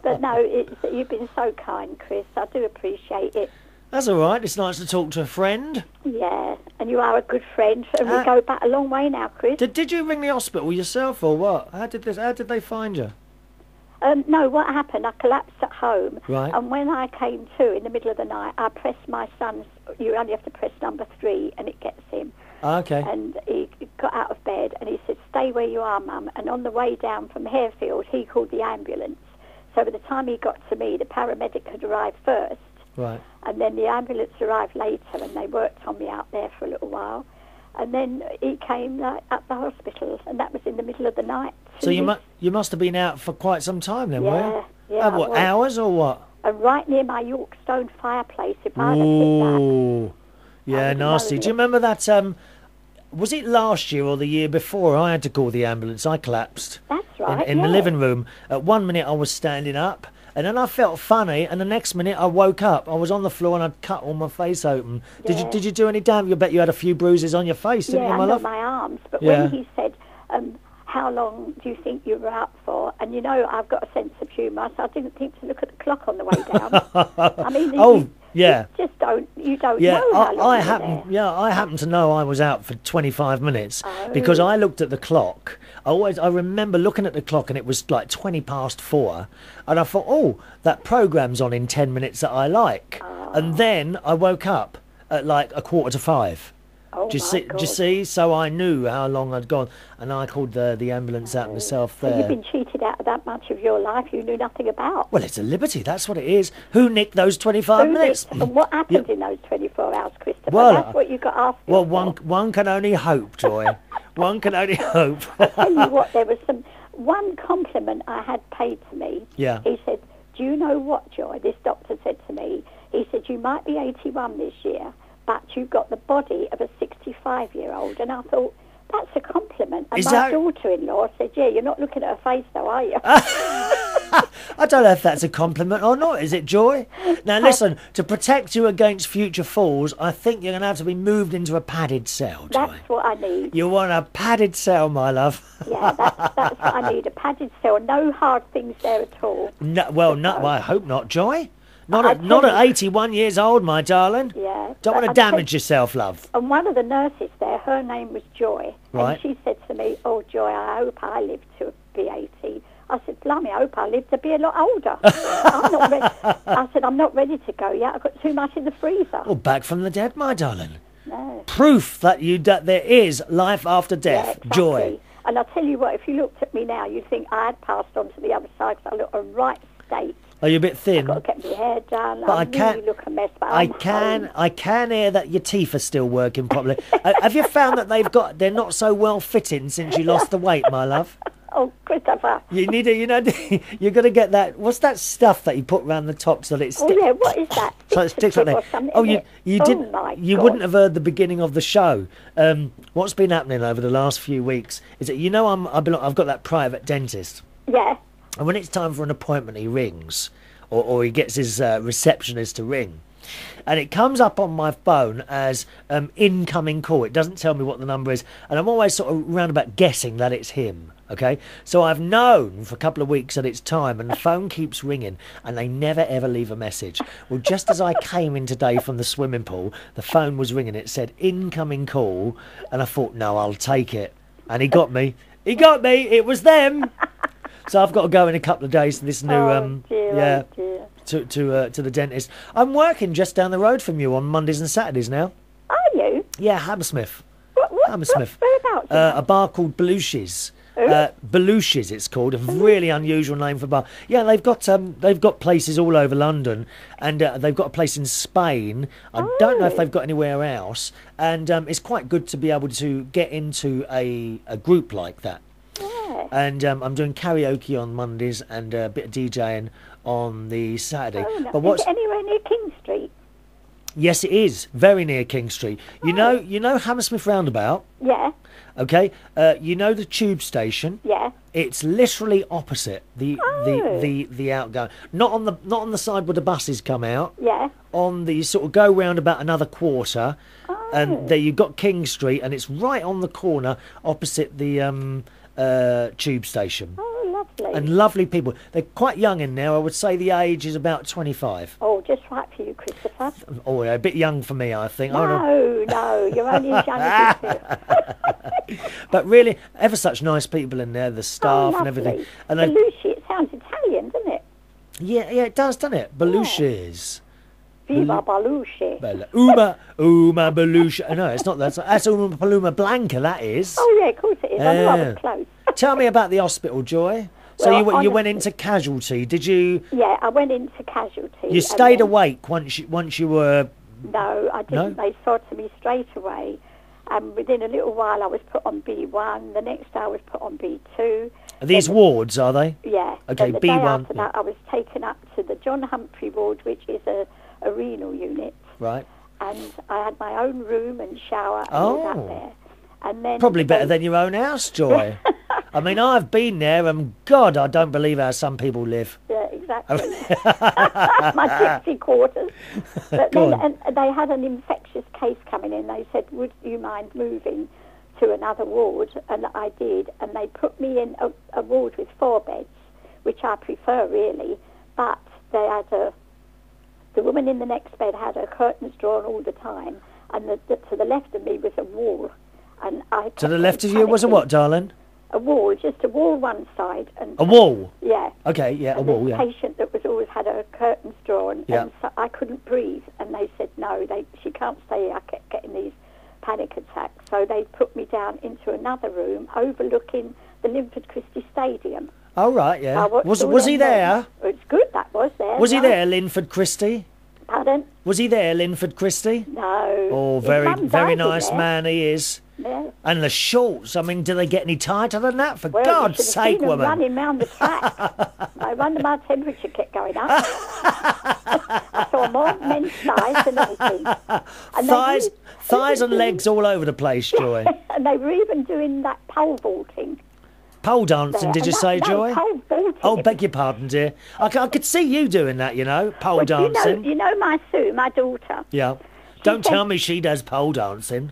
Speaker 2: But no, you've been so kind, Chris. I do appreciate it.
Speaker 1: That's all right. It's nice to talk to a friend.
Speaker 2: Yeah, and you are a good friend. And we go back a long way now, Chris.
Speaker 1: Did you ring the hospital yourself or what? How did they find you?
Speaker 2: No, what happened, I collapsed at home.
Speaker 1: Right.
Speaker 2: And when I came to in the middle of the night, I pressed my son's, you only have to press number 3 and it gets him.
Speaker 1: Okay.
Speaker 2: And he got out of bed and he said, stay where you are, Mum. And on the way down from Harefield, he called the ambulance. So by the time he got to me, the paramedic had arrived first.
Speaker 1: Right.
Speaker 2: And then the ambulance arrived later and they worked on me out there for a little while. And then he came at the hospital, and that was in the middle of the night.
Speaker 1: So you must have been out for quite some time then, were you?
Speaker 2: Yeah.
Speaker 1: What, hours or what?
Speaker 2: And right near my York stone fireplace, if I'd have hit that.
Speaker 1: Ooh. Yeah, nasty. Do you remember that, was it last year or the year before I had to call the ambulance? I collapsed.
Speaker 2: That's right,
Speaker 1: In the living room. At 1 minute I was standing up, and then I felt funny, and the next minute I woke up. I was on the floor and I'd cut all my face open.
Speaker 2: Yeah.
Speaker 1: Did you do any damage? I bet you had a few bruises on your face, didn't you, my
Speaker 2: under
Speaker 1: love?
Speaker 2: my arms. But
Speaker 1: Yeah.
Speaker 2: when he said, how long do you think you were out for? And you know, I've got a sense of humour, so I didn't think to look at the clock on the way down. I mean,
Speaker 1: yeah.
Speaker 2: you just don't know how long
Speaker 1: I
Speaker 2: you were
Speaker 1: happen
Speaker 2: there.
Speaker 1: I happen to know I was out for 25 minutes
Speaker 2: Oh.
Speaker 1: because I looked at the clock. I remember looking at the clock and it was like 20 past 4, and I thought, oh, that programme's on in 10 minutes that I like. And then I woke up at like 4:45.
Speaker 2: Oh,
Speaker 1: Do you see? So I knew how long I'd gone, and I called the ambulance out myself
Speaker 2: So
Speaker 1: there.
Speaker 2: you've been cheated out of that much of your life you knew nothing about.
Speaker 1: Well, it's a liberty, that's what it is. Who nicked those 25 minutes?
Speaker 2: And what happened in those 24 hours, Christopher?
Speaker 1: Well,
Speaker 2: That's what you got asked.
Speaker 1: Well, one can only hope, Joy. One can only hope.
Speaker 2: Tell you what, there was one compliment I had paid to me.
Speaker 1: Yeah.
Speaker 2: He said, do you know what, Joy? This doctor said to me, he said, you might be 81 this year, but you've got the body of a 65-year-old. And I thought, that's a compliment. And my daughter-in-law said, yeah, you're not looking at her face though, are you?
Speaker 1: I don't know if that's a compliment or not. Is it, Joy? Now, listen, to protect you against future falls, I think you're going to have to be moved into a padded cell, Joy.
Speaker 2: That's what I need.
Speaker 1: You want a padded cell, my love.
Speaker 2: Yeah, that's what I need, a padded cell. No hard things there at all.
Speaker 1: No, well, I hope not, Joy. Not at 81 years old, my darling.
Speaker 2: Yeah.
Speaker 1: Don't want to damage yourself, love.
Speaker 2: And one of the nurses there, her name was Joy.
Speaker 1: Right.
Speaker 2: And she said to me, oh, Joy, I hope I live to be 80. I said, blimey, I hope I live to be a lot older. I said, I'm not ready to go yet. I've got too much in the freezer.
Speaker 1: Well, back from the dead, my darling.
Speaker 2: No.
Speaker 1: Proof that there is life after death.
Speaker 2: Yeah, exactly.
Speaker 1: Joy.
Speaker 2: And I'll tell you what, if you looked at me now, you'd think I had passed on to the other side because I look a right state.
Speaker 1: Are you a bit thin?
Speaker 2: I've got to get my hair done.
Speaker 1: But
Speaker 2: I really look a mess. But I
Speaker 1: can hear that your teeth are still working properly. Have you found that they're not so well fitting since you lost the weight, my love?
Speaker 2: Oh, Christopher.
Speaker 1: You need you're going to get that. What's that stuff that you put around the top so that it sticks?
Speaker 2: Oh yeah, what is that?
Speaker 1: So it sticks like that. Oh, you didn't. You wouldn't have heard the beginning of the show. What's been happening over the last few weeks is that I've got that private dentist.
Speaker 2: Yeah.
Speaker 1: And when it's time for an appointment, he rings, or he gets his receptionist to ring. And it comes up on my phone as incoming call. It doesn't tell me what the number is. And I'm always sort of roundabout guessing that it's him, okay? So I've known for a couple of weeks that it's time, and the phone keeps ringing, and they never, ever leave a message. Well, just as I came in today from the swimming pool, the phone was ringing. It said incoming call, and I thought, no, I'll take it. And he got me. He got me. It was them. So I've got to go in a couple of days to this new,
Speaker 2: dear.
Speaker 1: to the dentist. I'm working just down the road from you on Mondays and Saturdays now.
Speaker 2: Are you?
Speaker 1: Yeah, Hammersmith. Hammersmith.
Speaker 2: Whereabouts?
Speaker 1: A bar called Belushi's. Belushi's, it's called. A really unusual name for a bar. Yeah, they've got places all over London, and they've got a place in Spain. I don't know if they've got anywhere else. And it's quite good to be able to get into a group like that.
Speaker 2: Yeah.
Speaker 1: And I'm doing karaoke on Mondays and a bit of DJing on the Saturday.
Speaker 2: Oh, no.
Speaker 1: But what's
Speaker 2: Is it anywhere near King Street?
Speaker 1: Yes, it is very near King Street. You know Hammersmith roundabout.
Speaker 2: Yeah.
Speaker 1: Okay, you know the tube station.
Speaker 2: Yeah.
Speaker 1: It's literally opposite the outgoing. Not on the side where the buses come out.
Speaker 2: Yeah.
Speaker 1: On the sort of go round about another quarter,
Speaker 2: Oh.
Speaker 1: and there you've got King Street, and it's right on the corner opposite the tube station.
Speaker 2: Oh, lovely.
Speaker 1: And lovely people. They're quite young in there. I would say the age is about 25.
Speaker 2: Oh, just right for you, Christopher.
Speaker 1: Oh, yeah, a bit young for me, I think.
Speaker 2: No, you're only as young as you.
Speaker 1: But really, ever such nice people in there, the staff and everything. And
Speaker 2: Belushi, it sounds Italian, doesn't it?
Speaker 1: yeah, it does, doesn't it? Belushi's.
Speaker 2: Viva Belushi.
Speaker 1: Uma Belushi. No, it's not that. That's Uma Paloma Blanca, that is.
Speaker 2: Oh, yeah, of course it is. I knew I was close.
Speaker 1: Tell me about the hospital, Joy. So
Speaker 2: Well,
Speaker 1: you went into casualty, did you?
Speaker 2: Yeah, I went into casualty.
Speaker 1: You stayed awake once you were.
Speaker 2: No, I didn't.
Speaker 1: No?
Speaker 2: They saw to me straight away. And within a little while, I was put on B1. The next day, I was put on B2.
Speaker 1: Are these wards, are they?
Speaker 2: Yeah.
Speaker 1: Okay,
Speaker 2: and the
Speaker 1: B1.
Speaker 2: day after that, I was taken up to the John Humphrey ward, which is a renal unit.
Speaker 1: Right.
Speaker 2: And I had my own room and shower and all that there. And then
Speaker 1: Probably better than your own house, Joy. I mean, I've been there, and God, I don't believe how some people live.
Speaker 2: Yeah, exactly. My gypsy quarters. But
Speaker 1: Go
Speaker 2: then and they had an infectious case coming in. They said, would you mind moving to another ward? And I did. And they put me in a ward with 4 beds, which I prefer, really. But they had the woman in the next bed had her curtains drawn all the time. And to the left of me was a wall. And I
Speaker 1: To the left of you was a what, darling?
Speaker 2: A wall, just a wall one side. And
Speaker 1: A wall?
Speaker 2: Yeah.
Speaker 1: Okay, yeah, a
Speaker 2: and
Speaker 1: wall,
Speaker 2: this
Speaker 1: yeah.
Speaker 2: patient that was always had her curtains drawn,
Speaker 1: Yeah.
Speaker 2: and so I couldn't breathe. And they said, no, she can't stay here. I kept getting these panic attacks. So they put me down into another room overlooking the Linford Christie Stadium.
Speaker 1: Oh, right, yeah.
Speaker 2: I watched
Speaker 1: Was
Speaker 2: all
Speaker 1: he
Speaker 2: them
Speaker 1: there?
Speaker 2: games. It's good, that was there.
Speaker 1: Was he
Speaker 2: no.
Speaker 1: there, Linford Christie?
Speaker 2: Pardon?
Speaker 1: Was he there, Linford Christie?
Speaker 2: No.
Speaker 1: Oh,
Speaker 2: His
Speaker 1: very,
Speaker 2: mum
Speaker 1: very
Speaker 2: died in
Speaker 1: nice
Speaker 2: there.
Speaker 1: man he is.
Speaker 2: Yeah.
Speaker 1: And the shorts, I mean, do they get any tighter than that? For
Speaker 2: Well,
Speaker 1: God's
Speaker 2: you should have
Speaker 1: sake,
Speaker 2: seen them
Speaker 1: woman.
Speaker 2: running round the track. No wonder my temperature kept going up. I saw more men's thighs than anything. And
Speaker 1: Thighs and legs all over the place, Joy.
Speaker 2: And they were even doing that pole vaulting.
Speaker 1: Pole dancing,
Speaker 2: there.
Speaker 1: did you
Speaker 2: And
Speaker 1: say,
Speaker 2: no,
Speaker 1: Joy?
Speaker 2: pole vaulting.
Speaker 1: Oh, beg your pardon, dear. I could see you doing that, pole
Speaker 2: Well,
Speaker 1: dancing.
Speaker 2: You know my Sue, my daughter.
Speaker 1: Yeah. Don't
Speaker 2: said-
Speaker 1: tell me she does pole dancing.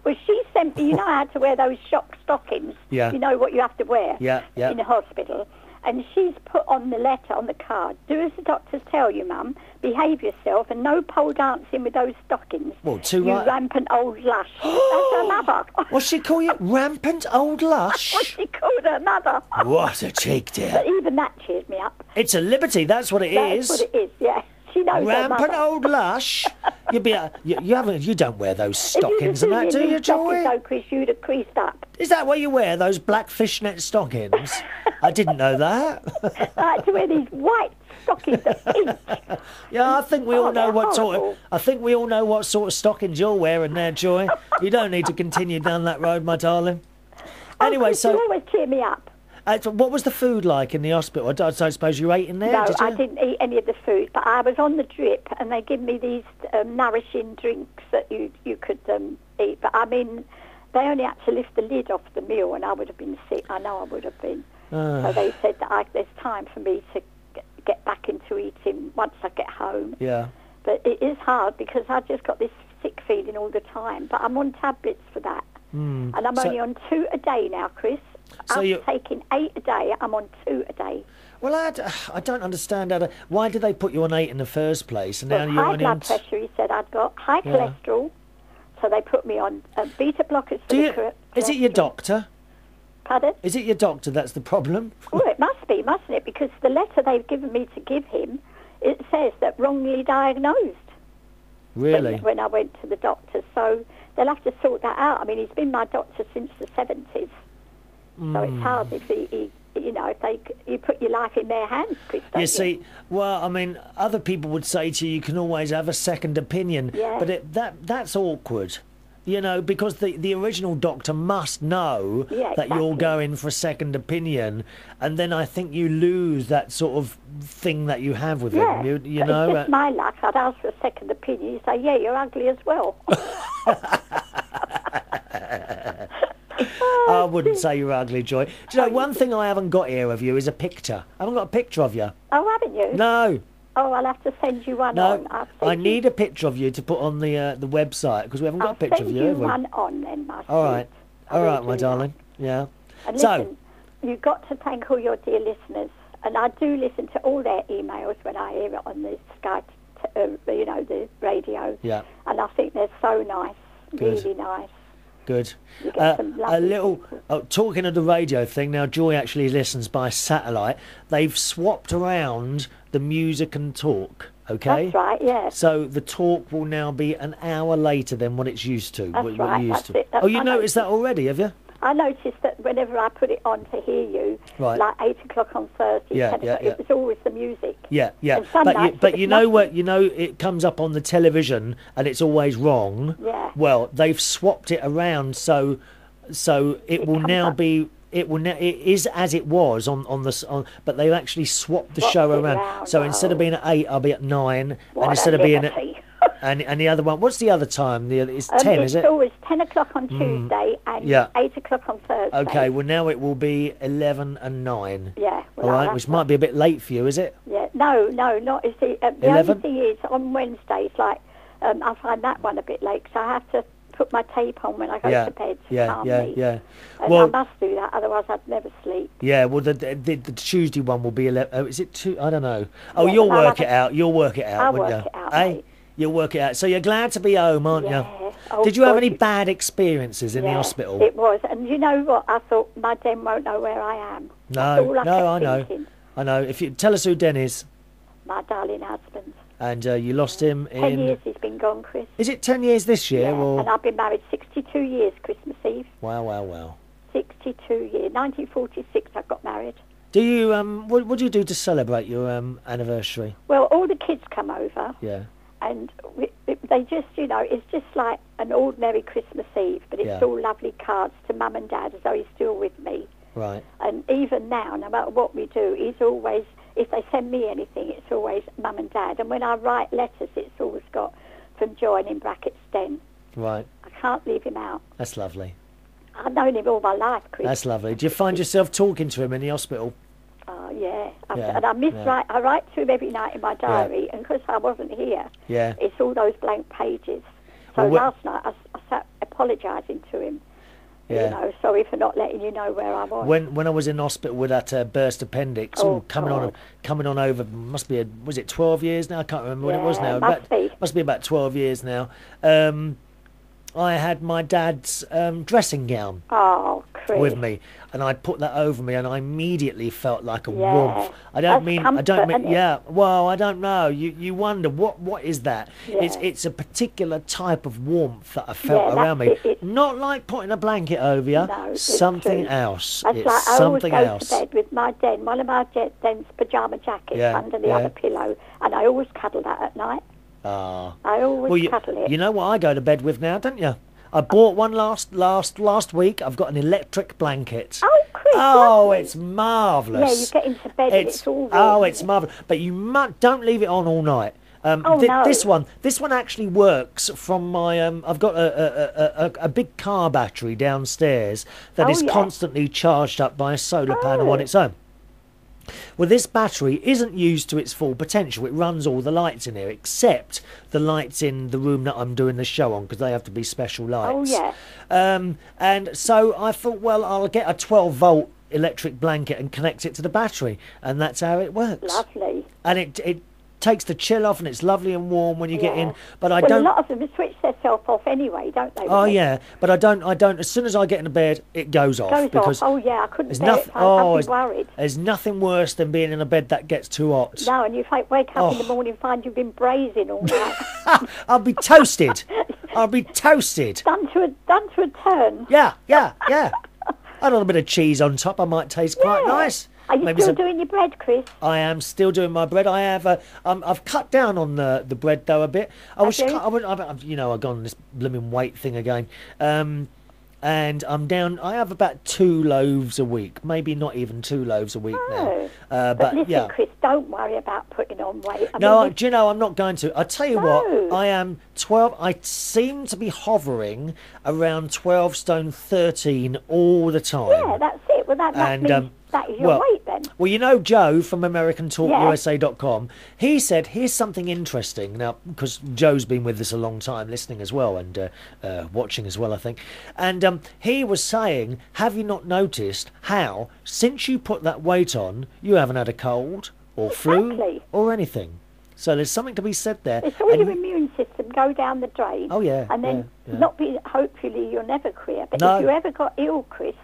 Speaker 2: Well, she sent me, you know how to wear those shock stockings?
Speaker 1: Yeah.
Speaker 2: You know what you have to wear
Speaker 1: Yeah, yeah.
Speaker 2: in a hospital. And she's put on the letter, on the card, do as the doctors tell you, Mum, behave yourself, and no pole dancing with those stockings.
Speaker 1: Well, too
Speaker 2: you
Speaker 1: right.
Speaker 2: rampant old lush. That's her mother.
Speaker 1: What's she call you? Rampant old lush?
Speaker 2: What she called her mother.
Speaker 1: What a cheek, dear.
Speaker 2: But even that cheers me up.
Speaker 1: It's a liberty, that's what it is.
Speaker 2: That's what it is, yeah. She knows her
Speaker 1: Rampant
Speaker 2: mother.
Speaker 1: old lush. You don't wear those stockings and that, do you, Joy?
Speaker 2: No, Chris, you'd have creased up.
Speaker 1: Is that what you wear? Those black fishnet stockings? I didn't know that.
Speaker 2: I had to wear these white stockings that pinch.
Speaker 1: Yeah, I think we all know
Speaker 2: they're
Speaker 1: what
Speaker 2: horrible.
Speaker 1: sort of stockings you're wearing there, Joy. You don't need to continue down that road, my darling. Anyway,
Speaker 2: Chris, you
Speaker 1: so
Speaker 2: always cheer me up.
Speaker 1: what was the food like in the hospital? I don't suppose you ate in there,
Speaker 2: No,
Speaker 1: did you?
Speaker 2: I didn't eat any of the food, but I was on the drip, and they give me these nourishing drinks that you could eat. But I mean, they only had to lift the lid off the meal, and I would have been sick. I know I would have been. So they said that there's time for me to get back into eating once I get home.
Speaker 1: Yeah.
Speaker 2: But it is hard because I've just got this sick feeling all the time. But I'm on tablets for that. And I'm only on 2 a day now, Chris.
Speaker 1: So
Speaker 2: I'm taking 8 a day. I'm on 2 a day.
Speaker 1: Well, I don't understand why did they put you on 8 in the first place, and now
Speaker 2: Well,
Speaker 1: you're
Speaker 2: high
Speaker 1: only on.
Speaker 2: blood pressure, he said I'd got high cholesterol. So they put me on beta blockers for the
Speaker 1: Is it your
Speaker 2: cholesterol.
Speaker 1: doctor?
Speaker 2: Pardon?
Speaker 1: Is it your doctor that's the problem?
Speaker 2: Well, it must be, mustn't it? Because the letter they've given me to give him, it says that wrongly diagnosed.
Speaker 1: Really?
Speaker 2: When I went to the doctor. So they'll have to sort that out. I mean, he's been my doctor since the 70s. So it's hard if you put your life in their hands, Chris, don't
Speaker 1: You see, well, I mean, other people would say to you, you can always have a second opinion,
Speaker 2: Yeah.
Speaker 1: but that's awkward. You know, because the original doctor must know that you're going for a second opinion, and then I think you lose that sort of thing that you have with him. You know,
Speaker 2: it's just my luck. I'd ask for a second opinion. You say, yeah, you're ugly as well.
Speaker 1: I wouldn't say you're ugly, Joy. Do you know, one thing I haven't got here of you is a picture. I haven't got a picture of you.
Speaker 2: Oh, haven't you?
Speaker 1: No.
Speaker 2: Oh, I'll have to send you one on.
Speaker 1: I need a picture of you to put on the website, because we haven't got a picture of you, have we?
Speaker 2: I'll send you one on then, my
Speaker 1: All right. All right, my darling. Yeah.
Speaker 2: And listen, you've got to thank all your dear listeners. And I do listen to all their emails when I hear it on the Skype, you know, the radio.
Speaker 1: Yeah.
Speaker 2: And I think they're so nice, really nice.
Speaker 1: Good. A little talking of the radio thing. Now, Joy actually listens by satellite. They've swapped around the music and talk. Okay.
Speaker 2: That's right. Yeah.
Speaker 1: So the talk will now be an hour later than what it's used to.
Speaker 2: That's right.
Speaker 1: That's it. Oh, you noticed that already, have you?
Speaker 2: I noticed that whenever I put it on to hear you, like 8 o'clock on Thursday, 10 o'clock, it was always the music.
Speaker 1: Yeah. But you know what? You know, it comes up on the television and it's always wrong.
Speaker 2: Yeah.
Speaker 1: Well, they've swapped it around, so it will now be. It is as it was but they've actually swapped the show around. So instead of being at 8, I'll be at 9, and instead of being at and the other one, what's the other time? It's 10, is it?
Speaker 2: It's always 10 o'clock on Tuesday and 8 o'clock on Thursday.
Speaker 1: Okay, well now it will be 11 and 9.
Speaker 2: Yeah. Well,
Speaker 1: all right, which might be a bit late for you, is it?
Speaker 2: Yeah. No, not. The only thing is, on Wednesdays, like I find that one a bit late, so I have to put my tape on when I go to bed to calm me.
Speaker 1: Yeah.
Speaker 2: And I must do that, otherwise I'd never sleep.
Speaker 1: Yeah, well, the Tuesday one will be 11. Oh, is it 2? I don't know. Oh, you'll work it out. You'll work it out, won't you?
Speaker 2: I'll work it out,
Speaker 1: mate. You'll work it out. So you're glad to be home, aren't you?
Speaker 2: Oh,
Speaker 1: did you have any bad experiences in the hospital?
Speaker 2: It was. And you know what? I thought, my Den won't know where I am.
Speaker 1: No, I know. I know. If you tell us who Den is.
Speaker 2: My darling husband.
Speaker 1: And you lost him in...
Speaker 2: 10 years he's been gone, Chris.
Speaker 1: Is it 10 years this year?
Speaker 2: Yeah,
Speaker 1: or...
Speaker 2: and I've been married 62 years, Christmas Eve.
Speaker 1: Wow.
Speaker 2: 62 years. 1946 I got married.
Speaker 1: Do you, what do you do to celebrate your anniversary?
Speaker 2: Well, all the kids come over.
Speaker 1: Yeah.
Speaker 2: And they just, you know, it's just like an ordinary Christmas Eve, but it's all lovely cards to Mum and Dad as though he's still with me.
Speaker 1: Right.
Speaker 2: And even now, no matter what we do, he's always... If they send me anything, it's always Mum and Dad. And when I write letters, it's always got from Joy and in brackets Den.
Speaker 1: Right.
Speaker 2: I can't leave him out.
Speaker 1: That's lovely.
Speaker 2: I've known him all my life, Chris.
Speaker 1: That's lovely. Do you find yourself talking to him in the hospital?
Speaker 2: Oh, yeah. And I write to him every night in my diary, and because I wasn't here, it's all those blank pages. So last night I sat apologising to him.
Speaker 1: Yeah.
Speaker 2: You know, sorry for not letting you know where I was.
Speaker 1: When I was in hospital with that burst appendix, coming on over, was it 12 years now? I can't remember what it was now. Must be about 12 years now. I had my dad's dressing gown with me, and I put that over me, and I immediately felt like a warmth. I don't mean. Well, I don't know. You wonder what is that?
Speaker 2: Yeah.
Speaker 1: It's a particular type of warmth that I felt around me. Not like putting a blanket over you.
Speaker 2: No,
Speaker 1: something else.
Speaker 2: That's
Speaker 1: it's
Speaker 2: like
Speaker 1: something
Speaker 2: I always
Speaker 1: else.
Speaker 2: go to bed with my Den, one of my Den's pyjama jackets under the other pillow, and I always cuddle that at night. I always cuddle it.
Speaker 1: You know what I go to bed with now, don't you? I bought one last week. I've got an electric blanket.
Speaker 2: Oh, Chris, lovely.
Speaker 1: It's marvellous.
Speaker 2: Yeah, you get into bed and it's all warm.
Speaker 1: Oh, it's marvellous. But you don't leave it on all night.
Speaker 2: No.
Speaker 1: This one actually works from my. I've got a big car battery downstairs that is constantly charged up by a solar panel on its own. Well, this battery isn't used to its full potential. It runs all the lights in here, except the lights in the room that I'm doing the show on, because they have to be special lights.
Speaker 2: Oh, yeah.
Speaker 1: And so I thought, well, I'll get a 12-volt electric blanket and connect it to the battery, and that's how it works.
Speaker 2: Lovely.
Speaker 1: And it takes the chill off, and it's lovely and warm when you get in. But I
Speaker 2: a
Speaker 1: don't.
Speaker 2: lot of them switch themselves off anyway, don't they?
Speaker 1: Oh yeah, but I don't. As soon as I get into bed, it goes off.
Speaker 2: Oh yeah, I couldn't bear it. I'd be worried.
Speaker 1: There's nothing worse than being in a bed that gets too hot.
Speaker 2: No, and you wake up in the morning and find you've been braising all night.
Speaker 1: I'll be toasted. I'll be toasted.
Speaker 2: Done to a turn.
Speaker 1: Yeah. Add a little bit of cheese on top. I might taste quite nice.
Speaker 2: Are you
Speaker 1: maybe
Speaker 2: still doing your bread, Chris?
Speaker 1: I am still doing my bread. I have I've cut down on the bread though a bit. I've gone on this blooming weight thing again. And I'm down. I have about 2 loaves a week, maybe not even 2 loaves a week now. But
Speaker 2: listen,
Speaker 1: yeah,
Speaker 2: Chris, don't worry about putting on weight.
Speaker 1: do you know I'm not going to. I tell you what, I am 12. I seem to be hovering around 12 stone 13 all the time.
Speaker 2: Yeah, that's it. Well, that means that is your weight then.
Speaker 1: Well, you know Joe from AmericanTalkUSA.com, he said, here's something interesting. Now, because Joe's been with us a long time, listening as well, and watching as well, I think. And he was saying, have you not noticed how, since you put that weight on, you haven't had a cold or flu or anything? So there's something to be said there.
Speaker 2: It's all your immune system go down the drain.
Speaker 1: Oh, yeah.
Speaker 2: And then hopefully you'll never queer. But
Speaker 1: No.
Speaker 2: if you ever got ill, Chris,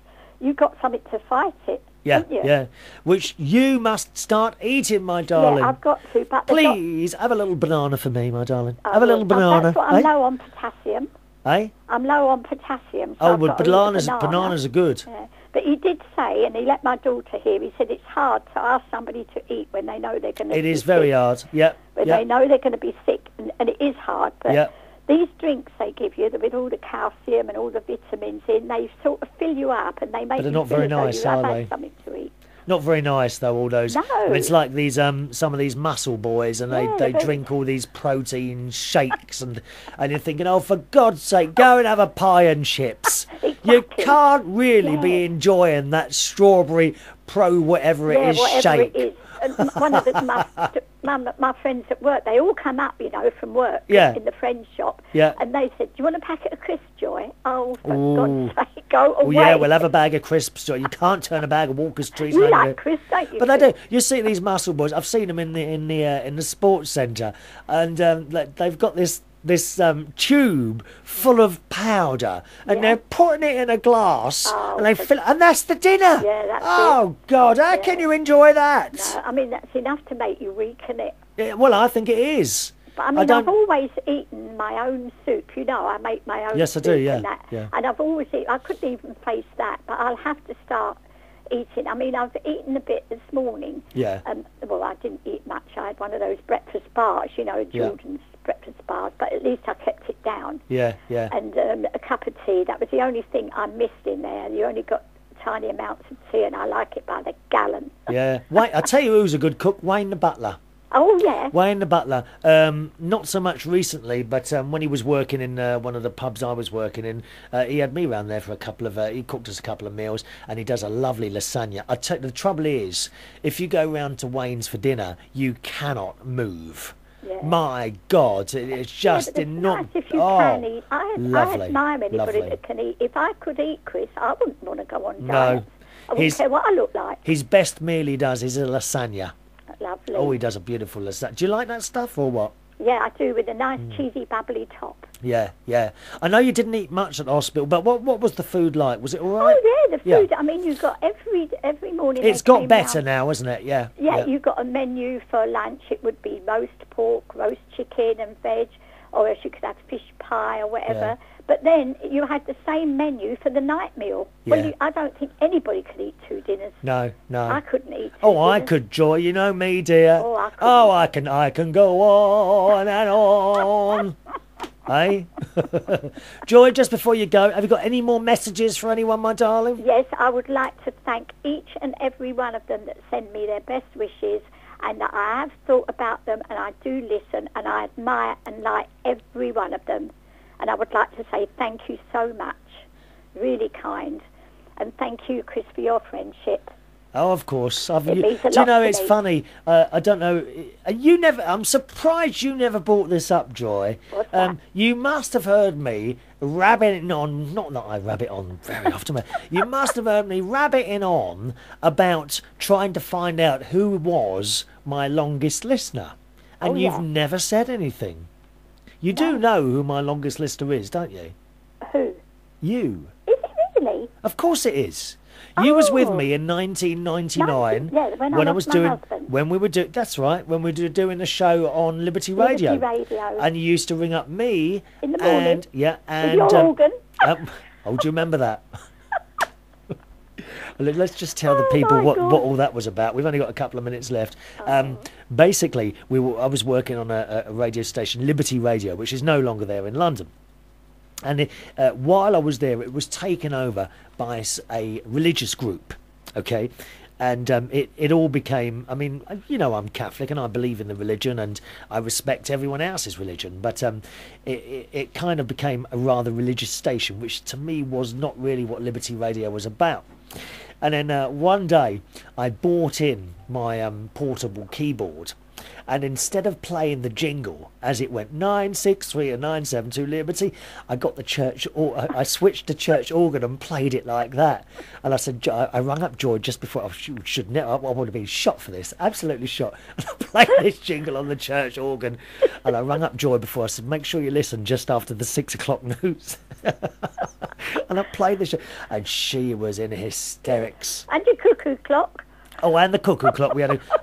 Speaker 2: you got something to fight it.
Speaker 1: Yeah. Which you must start eating, my darling.
Speaker 2: Yeah, I've got to. But
Speaker 1: please, have a little banana for me, my darling. Have a little banana.
Speaker 2: That's what I'm low on potassium.
Speaker 1: Eh?
Speaker 2: I'm low on potassium. So
Speaker 1: But bananas are good.
Speaker 2: Yeah. But he did say, and he let my daughter hear, he said it's hard to ask somebody to eat when they know they're going to be sick.
Speaker 1: It is very hard,
Speaker 2: When they know they're going to be sick, and it is hard. But these drinks they give you, with all the calcium and all the vitamins in, they sort of fill you up and they make you feel
Speaker 1: very
Speaker 2: as though
Speaker 1: nice,
Speaker 2: you have
Speaker 1: are
Speaker 2: had
Speaker 1: they?
Speaker 2: something to eat.
Speaker 1: Not very nice though, all those.
Speaker 2: No.
Speaker 1: It's like these some of these muscle boys, and they drink all these protein shakes, and you're thinking, oh, for God's sake, go and have a pie and chips.
Speaker 2: Exactly.
Speaker 1: You can't really be enjoying that strawberry whatever it is shake.
Speaker 2: It is. And one of my friends at work, they all come up, from work in the friend's shop, and they said, do you want a packet of crisps, Joy? Oh, for God's sake, go away.
Speaker 1: Oh, yeah, we'll have a bag of crisps, Joy. You can't turn a bag of Walker's trees.
Speaker 2: You like crisps, don't you?
Speaker 1: But they do. You see these muscle boys. I've seen them in the sports centre, and they've got this tube full of powder, and they're putting it in a glass, and they fill it, and that's the dinner.
Speaker 2: Yeah, that's
Speaker 1: it. God, how can you enjoy that?
Speaker 2: No, I mean, that's enough to make you weak, isn't it?
Speaker 1: Yeah, well, I think it is.
Speaker 2: But I mean, I've always eaten my own soup. I make my own.
Speaker 1: Yes, I
Speaker 2: soup
Speaker 1: do. Yeah,
Speaker 2: and that.
Speaker 1: yeah.
Speaker 2: And I've always I couldn't even face that, but I'll have to start eating. I mean, I've eaten a bit this morning.
Speaker 1: Yeah.
Speaker 2: Well, I didn't eat much. I had one of those breakfast bars, Jordan's breakfast bars, but at least I kept it down.
Speaker 1: Yeah.
Speaker 2: And a cup of tea. That was the only thing I missed in there. You only got tiny amounts of tea, and I like it by the gallon.
Speaker 1: Yeah. Wait, I tell you who's a good cook, Wayne the butler.
Speaker 2: Oh, yeah.
Speaker 1: Wayne the butler. Not so much recently, but when he was working in one of the pubs I was working in, he had me round there for a couple of... he cooked us a couple of meals, and he does a lovely lasagna. The trouble is, if you go round to Wayne's for dinner, you cannot move. Yeah. My God, it's just
Speaker 2: nice if you can eat. I
Speaker 1: lovely.
Speaker 2: admire anybody that can eat. If I could eat, Chris, I wouldn't want to go on diet.
Speaker 1: No.
Speaker 2: I wouldn't care what I look like.
Speaker 1: His best meal he does is a lasagna.
Speaker 2: Lovely.
Speaker 1: Oh, he does a beautiful lasagna. Do you like that stuff or what?
Speaker 2: Yeah, I do, with a nice cheesy bubbly top.
Speaker 1: Yeah. I know you didn't eat much at the hospital, but what was the food like? Was it all right?
Speaker 2: Oh, yeah, the food. Yeah. I mean, you've got every morning...
Speaker 1: It's got better now, isn't it? Yeah.
Speaker 2: Yeah, you've got a menu for lunch. It would be roast pork, roast chicken and veg, or else you could have fish pie or whatever. Yeah. But then you had the same menu for the night meal.
Speaker 1: Yeah.
Speaker 2: Well, I don't think anybody could eat 2 dinners.
Speaker 1: No.
Speaker 2: I couldn't eat 2
Speaker 1: Oh,
Speaker 2: dinners.
Speaker 1: I could, Joy. You know me, dear.
Speaker 2: Oh,
Speaker 1: I can go on and on. Hey? Joy, just before you go, have you got any more messages for anyone, my darling?
Speaker 2: Yes, I would like to thank each and every one of them that send me their best wishes, and that I have thought about them, and I do listen, and I admire and like every one of them. And I would like to say thank you so much. Really kind. And thank you, Chris, for your friendship.
Speaker 1: Oh, of course.
Speaker 2: It means a lot
Speaker 1: do you know,
Speaker 2: to
Speaker 1: it's
Speaker 2: me.
Speaker 1: funny. I don't know. I'm surprised you never brought this up, Joy.
Speaker 2: What's that?
Speaker 1: You must have heard me rabbiting on, not that I rabbit on very often, but you must have heard me rabbiting on about trying to find out who was my longest listener. And you've never said anything. You do know who my longest listener is, don't you?
Speaker 2: Who?
Speaker 1: You.
Speaker 2: Is it really?
Speaker 1: Of course it is. You was with me in 1999
Speaker 2: when I was doing husband.
Speaker 1: when we were doing that's right, when we were doing a show on Liberty Radio. And you used to ring up me
Speaker 2: in the morning.
Speaker 1: And
Speaker 2: with your organ.
Speaker 1: Oh, do you remember that? Well, let's just tell the people what all that was about. We've only got a couple of minutes left. Basically, I was working on a radio station, Liberty Radio, which is no longer there in London. And while I was there, it was taken over by a religious group, okay? And it all became, I mean, you know, I'm Catholic and I believe in the religion and I respect everyone else's religion, but it kind of became a rather religious station, which to me was not really what Liberty Radio was about. And then one day I bought in my portable keyboard, and instead of playing the jingle as it went 963 and 972 Liberty, I got the church, or I switched to church organ and played it like that. And I said, I rang up Joy just before, I would have been shot for this, absolutely shot. And I played this jingle on the church organ, and I rang up Joy before. I said, make sure you listen just after the 6 o'clock news. And I played the show, and she was in hysterics.
Speaker 2: And your cuckoo clock.
Speaker 1: Oh, and the cuckoo clock.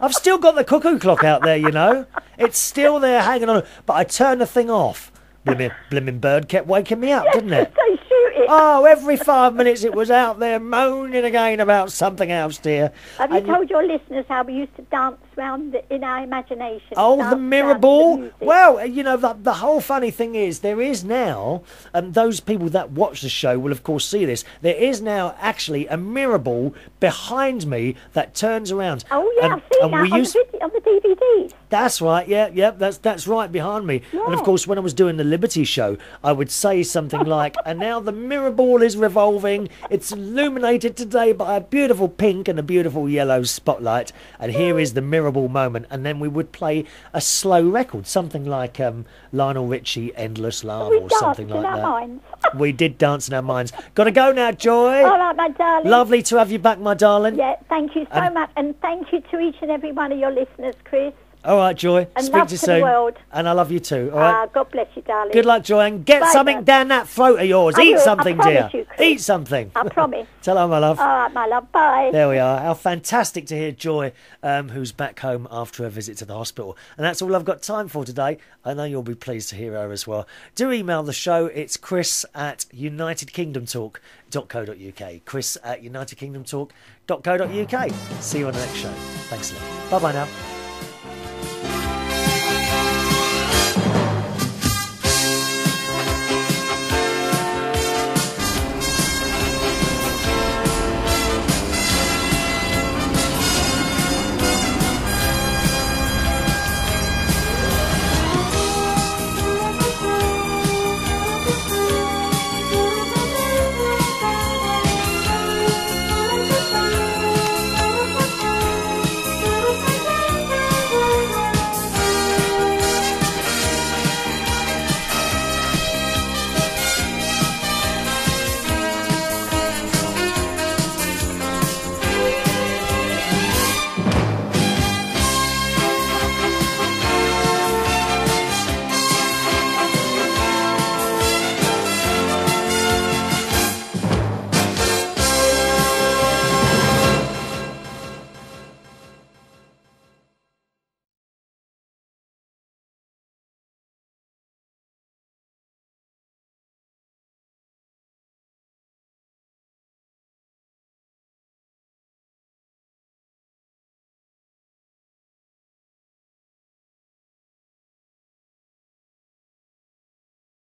Speaker 1: I've still got the cuckoo clock out there, you know. It's still there hanging on. But I turned the thing off. Blimmin' bird kept waking me up, didn't it?
Speaker 2: They shoot it.
Speaker 1: Oh, every 5 minutes it was out there moaning again about something else, dear.
Speaker 2: Have you told your listeners how we used to dance around in our imagination?
Speaker 1: Oh, the mirror ball. Well, you know, the whole funny thing is there is now, and those people that watch the show will of course see this, there is now actually a mirror ball behind me that turns around.
Speaker 2: Oh, yeah, I've seen that on the DVDs.
Speaker 1: That's right, yeah, that's right behind me. Yeah. And of course, when I was doing the Liberty show, I would say something like, and now the mirror ball is revolving. It's illuminated today by a beautiful pink and a beautiful yellow spotlight. And here is the mirror ball moment. And then we would play a slow record, something like Lionel Richie, Endless Love, or something like that. Minds. We did dance in our minds. Got to go now, Joy.
Speaker 2: All right, my darling.
Speaker 1: Lovely to have you back, my darling.
Speaker 2: Yeah, thank you so much. And thank you to each and every one of your listeners, Chris.
Speaker 1: All right, Joy.
Speaker 2: And
Speaker 1: speak
Speaker 2: love
Speaker 1: to you
Speaker 2: to
Speaker 1: soon.
Speaker 2: The world.
Speaker 1: And I love you too. All right.
Speaker 2: God bless you, darling.
Speaker 1: Good luck, Joy, and get something down that throat of yours. Eat something, dear. Eat something.
Speaker 2: I promise.
Speaker 1: Tell her, my love.
Speaker 2: All right, my love. Bye.
Speaker 1: There we are. How fantastic to hear Joy, who's back home after her visit to the hospital. And that's all I've got time for today. I know you'll be pleased to hear her as well. Do email the show. It's chris@unitedkingdomtalk.co.uk. chris@unitedkingdomtalk.co.uk. See you on the next show. Thanks a lot. Bye-bye now.